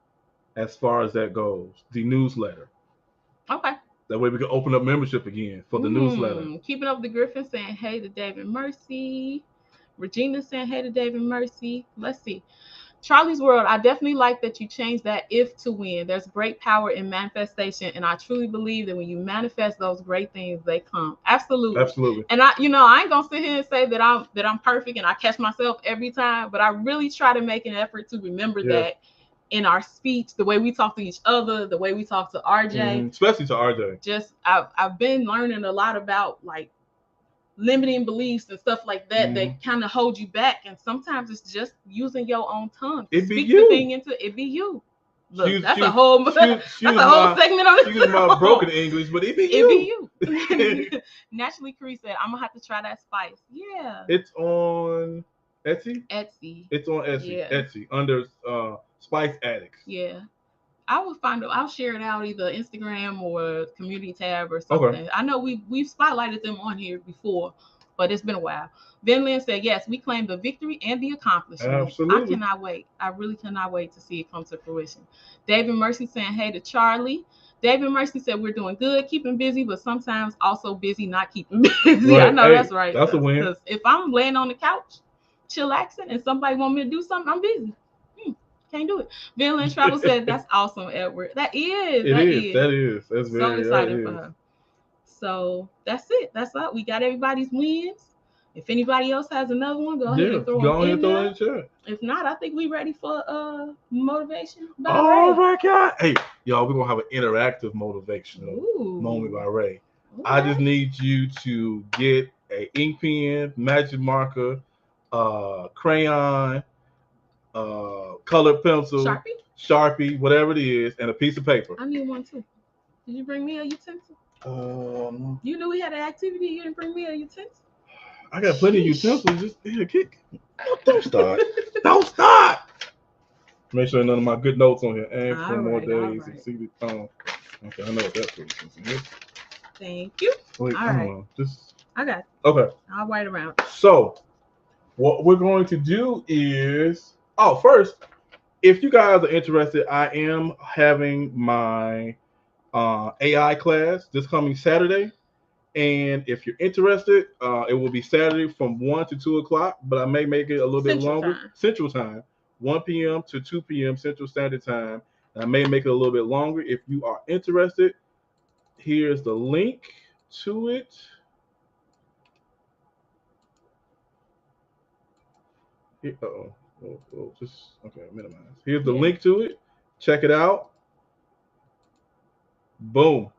as far as that goes. The newsletter. Okay. That way we can open up membership again for the newsletter. Keeping up the Griffin saying, hey to Dave and Mercy. Regina saying, hey to Dave and Mercy. Let's see. Charlie's World, I definitely like that you changed that if to win. There's great power in manifestation, and I truly believe that when you manifest those great things, they come. Absolutely. And I ain't gonna sit here and say that I'm perfect and I catch myself every time, but I really try to make an effort to remember that in our speech, the way we talk to each other, the way we talk to RJ, especially to RJ. Just I've been learning a lot about like limiting beliefs and stuff like that that kind of hold you back, and sometimes it's just using your own tongue to speak the thing into it. Be you. Look, that's a whole segment on this. Excuse my broken English, but it be you. It be you. Naturally, Cree said, "I'm gonna have to try that spice." Yeah. It's on Etsy. It's on Etsy. Yeah. Etsy under Spice Addicts. Yeah. I'll share it out either Instagram or community tab or something. Okay. I know we've spotlighted them on here before, but it's been a while. Vinland said, yes, we claim the victory and the accomplishment. Absolutely. I cannot wait. I really cannot wait to see it come to fruition. David Mercy saying, hey to Charlie. David Mercy said, we're doing good, keeping busy, but sometimes also busy not keeping busy. Right. I know that's right. That's a win. Because if I'm laying on the couch, chillaxing, and somebody want me to do something, I'm busy. Can't do it. Vinland Travel said, that's awesome, Edward. That is. That's very so excited for her. So that's it. That's up. We got everybody's wins. If anybody else has another one, go ahead and throw it in there. If not, I think we ready for motivation by Ray. Oh my God. Hey, y'all, we're gonna have an interactive motivational moment by Ray. Okay. I just need you to get an ink pen, magic marker, crayon, colored pencil, Sharpie, whatever it is, and a piece of paper. I need one too. Did you bring me a utensil? You knew we had an activity. You didn't bring me a utensil. I got plenty of utensils. Just hit a kick. Don't start. Don't start. Make sure none of my good notes on here. And for more days, exceeded. Okay, I know what that's for. Thank you. Wait, all right. I got it. Okay. I'll write around. So, what we're going to do is, first, if you guys are interested, I am having my AI class this coming Saturday. And if you're interested, it will be Saturday from 1 to 2 o'clock, but I may make it a little bit longer. Central time, 1 p.m. to 2 p.m. Central Standard Time. And I may make it a little bit longer. If you are interested, here's the link to it. Minimize. Here's the link to it. Check it out. Boom.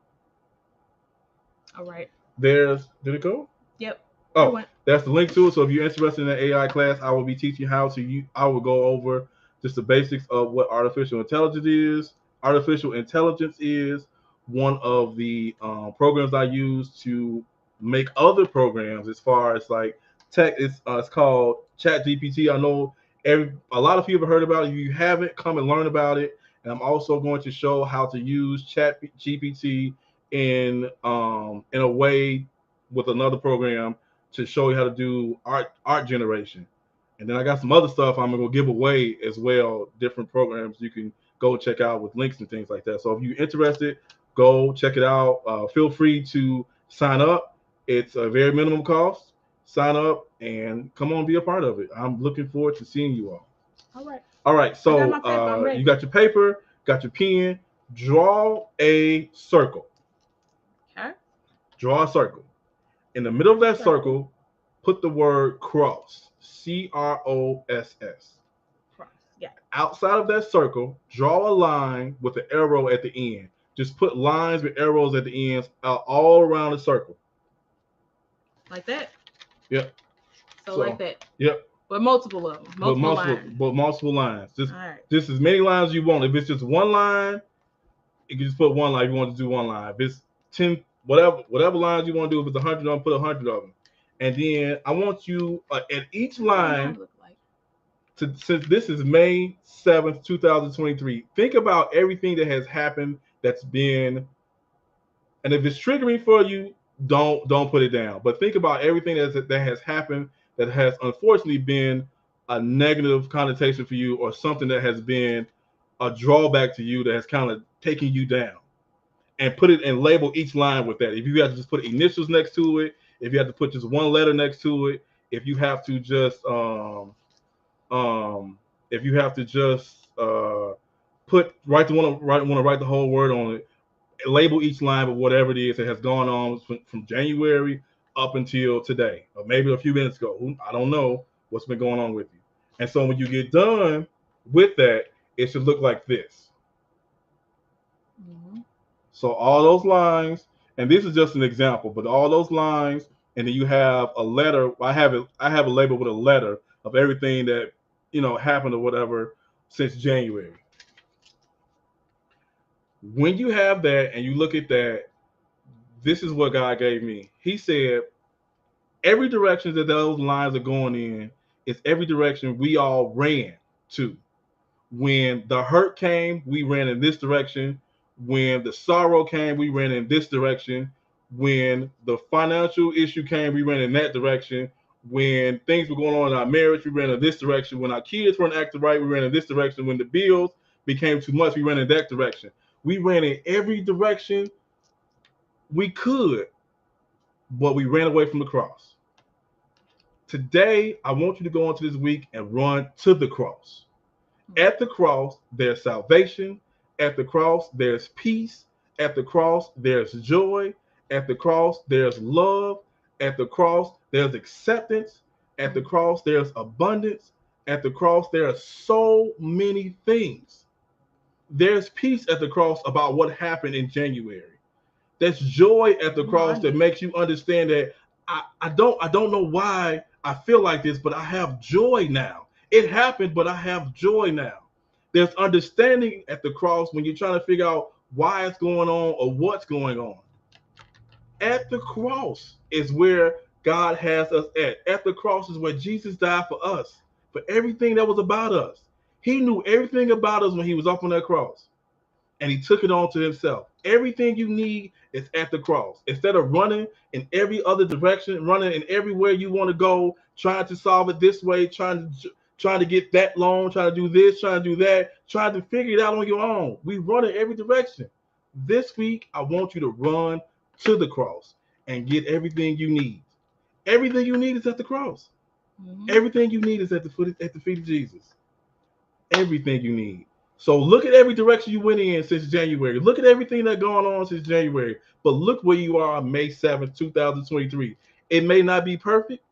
All right. Did it go? Yep. It Oh, went. that's the link to it. So if you're interested in the AI class, I will be teaching how to use. I will go over just the basics of what artificial intelligence is. Artificial intelligence is one of the programs I use to make other programs. As far as like tech, it's called Chat GPT. I know a lot of people have heard about it. If you haven't, come and learn about it. And I'm also going to show how to use Chat GPT in a way with another program to show you how to do art generation. And then I got some other stuff I'm gonna give away as well, different programs you can go check out with links and things like that. So if you're interested, go check it out. Feel free to sign up. It's a very minimum cost. Sign up and come on, be a part of it. I'm looking forward to seeing you all. All right. All right, I got so my paper. I'm ready. you got your paper, got your pen. Draw a circle. Okay. Draw a circle. In the middle of that circle, put the word cross. CROSS. Cross. Yeah. Outside of that circle, draw a line with an arrow at the end. Just put lines with arrows at the ends all around the circle. Like that. Yep. So like that. Yep. But multiple of them. Multiple lines. But multiple lines. All right. Just as many lines as you want. If it's just one line, you can just put one line if you want to do one line. If it's 10, whatever lines you want to do, if it's 100 of them, put 100 of them. And then I want you at each line, since this is May 7th, 2023, think about everything that has happened that's been, and if it's triggering for you, don't put it down. But think about everything that has happened that has unfortunately been a negative connotation for you, or something that has been a drawback to you that has kind of taken you down. And put it and label each line with that. If you have to just put initials next to it, if you have to put just one letter next to it, if you have to just want to write the whole word on it, label each line with whatever it is that has gone on from January up until today, or maybe a few minutes ago. I don't know what's been going on with you. And so when you get done with that, it should look like this. Mm-hmm. So all those lines, and this is just an example, but all those lines, and then you have a letter. I have a label with a letter of everything that happened or whatever since January. When you have that and you look at that, this is what God gave me. He said, every direction that those lines are going in is every direction we all ran to. When the hurt came, we ran in this direction. When the sorrow came, we ran in this direction. When the financial issue came, we ran in that direction. When things were going on in our marriage, we ran in this direction. When our kids weren't acting right, we ran in this direction. When the bills became too much, we ran in that direction. We ran in every direction we could, but we ran away from the cross. Today, I want you to go into this week and run to the cross. At the cross, there's salvation. At the cross, there's peace. At the cross, there's joy. At the cross, there's love. At the cross, there's acceptance. At the cross, there's abundance. At the cross, there are so many things. There's peace at the cross about what happened in January. There's joy at the cross that makes you understand that I don't know why I feel like this, but I have joy now. It happened, but I have joy now. There's understanding at the cross when you're trying to figure out why it's going on or what's going on. At the cross is where God has us at. At the cross is where Jesus died for us, for everything that was about us. He knew everything about us when he was up on that cross, and he took it on to himself. Everything you need is at the cross. Instead of running in every other direction, running in everywhere you want to go, trying to solve it this way, trying to get that loan, trying to do this, trying to do that, trying to figure it out on your own. We run in every direction. This week, I want you to run to the cross and get everything you need. Everything you need is at the cross. Mm-hmm. Everything you need is at the feet of Jesus. Everything you need. So look at every direction you went in since January. Look at everything that's going on since January. But look where you are on May 7th, 2023. It may not be perfect,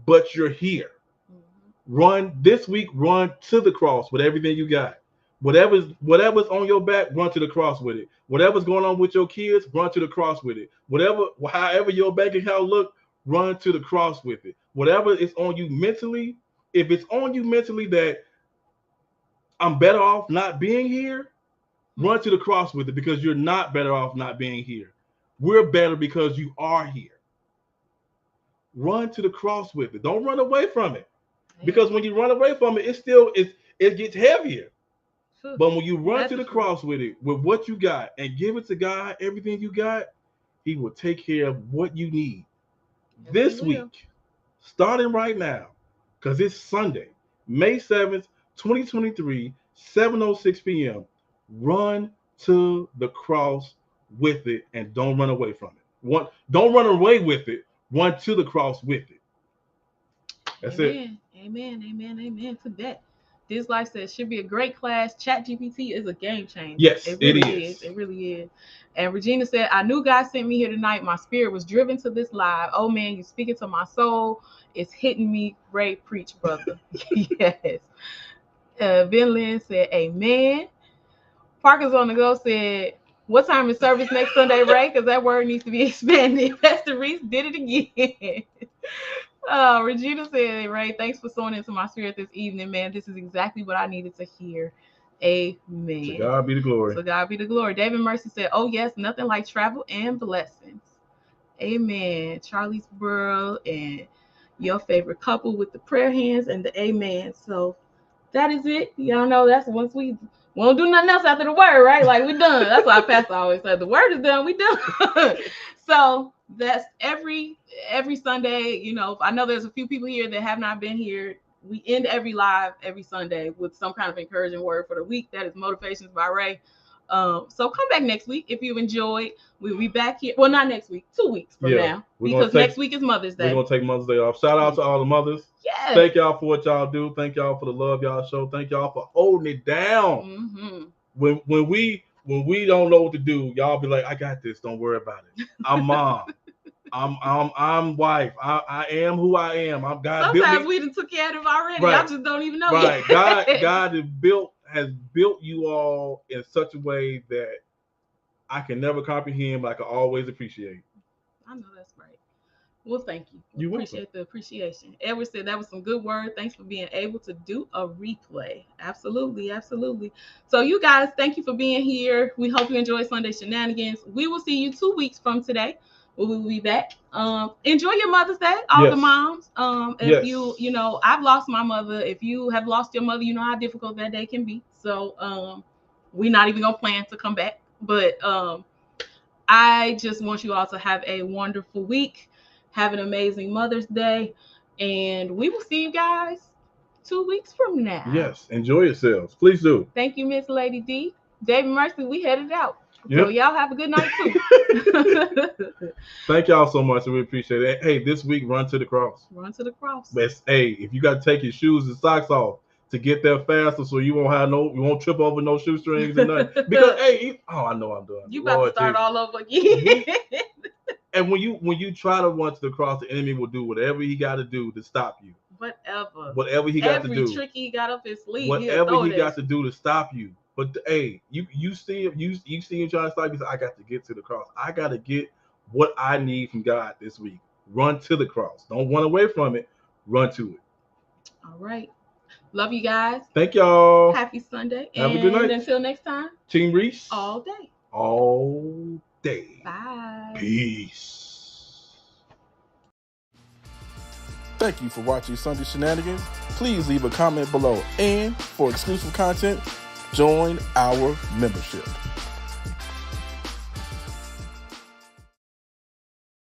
but you're here. Mm-hmm. Run this week, run to the cross with everything you got. Whatever's on your back, run to the cross with it. Whatever's going on with your kids, run to the cross with it. However your bank account look, run to the cross with it. Whatever is on you mentally, if it's on you mentally that I'm better off not being here, run to the cross with it, because you're not better off not being here. We're better because you are here. Run to the cross with it. Don't run away from it, because when you run away from it, it gets heavier. But when you run to the cross with it, with what you got, and give it to God, everything you got, He will take care of what you need. This week, starting right now, because it's Sunday, May 7th, 2023, 7:06 p.m. Run to the cross with it, and don't run away from it. Don't run away with it. Run to the cross with it. That's it. Amen to that. This life says should be a great class. ChatGPT is a game changer. Yes, it really is. It really is. And Regina said, I knew God sent me here tonight. My spirit was driven to this live. Oh man, you speaking to my soul. It's hitting me. Ray, preach, brother. Yes. Ben Lynn said, amen. Parker's on the go said, what time is service next Sunday, Ray? Because that word needs to be expanded. Pastor Reese did it again. Regina said, Ray, thanks for sowing into my spirit this evening, man. This is exactly what I needed to hear. Amen. To God be the glory. To God be the glory. David Mercy said, oh, yes, nothing like travel and blessings. Amen. Charlie's Burrow and your favorite couple with the prayer hands and the amen. So that is it. Y'all know that's once we won't do nothing else after the word, right? Like, we done. That's why Pastor always said, the word is done, we done. So that's every Sunday. You know, I know there's a few people here that have not been here. We end every live every Sunday with some kind of encouraging word for the week. That is Motivations by Ray. So come back next week if you enjoyed. We'll be back here. Well, not next week, 2 weeks from now. Because next week is Mother's Day. We're going to take Mother's Day off. Shout out to all the mothers. Yes. Thank y'all for what y'all do. Thank y'all for the love y'all show. Thank y'all for holding it down. Mm-hmm. When we don't know what to do, y'all be like, I got this. Don't worry about it. I'm mom. I'm wife. I am who I am. I'm God. Sometimes we done took care of it already. Right. I just don't even know. Right. Yet. God has built you all in such a way that I can never comprehend, but I can always appreciate. I know that's right. Well, thank you. You appreciate the appreciation. Edward said that was some good word. Thanks for being able to do a replay. Absolutely. So you guys, thank you for being here. We hope you enjoy Sunday Shenanigans. We will see you 2 weeks from today. We will be back. Enjoy your Mother's Day, all the moms. If you know, I've lost my mother. If you have lost your mother, you know how difficult that day can be. So we're not even gonna plan to come back. But I just want you all to have a wonderful week. Have an amazing Mother's Day. And we will see you guys 2 weeks from now. Yes. Enjoy yourselves. Please do. Thank you, Miss Lady D. David Mercy, we headed out. Yep. So y'all have a good night too. Thank y'all so much. We appreciate it. Hey, this week, run to the cross. Run to the cross. Hey, if you got to take your shoes and socks off to get there faster, so you won't trip over no shoestrings and nothing. Because I know I'm done. You about to start all over again. And when you try to run to the cross, the enemy will do whatever he got to do to stop you. Whatever he got to do. Every trick he got up his sleeve. Whatever he got to do to stop you. But hey, you see him trying to stop you. I got to get to the cross. I got to get what I need from God this week. Run to the cross. Don't run away from it. Run to it. All right. Love you guys. Thank y'all. Happy Sunday. Have a good night. Until next time. Team Reese. All day. All day. Bye. Peace. Thank you for watching Sunday Shenanigans. Please leave a comment below. And for exclusive content, join our membership.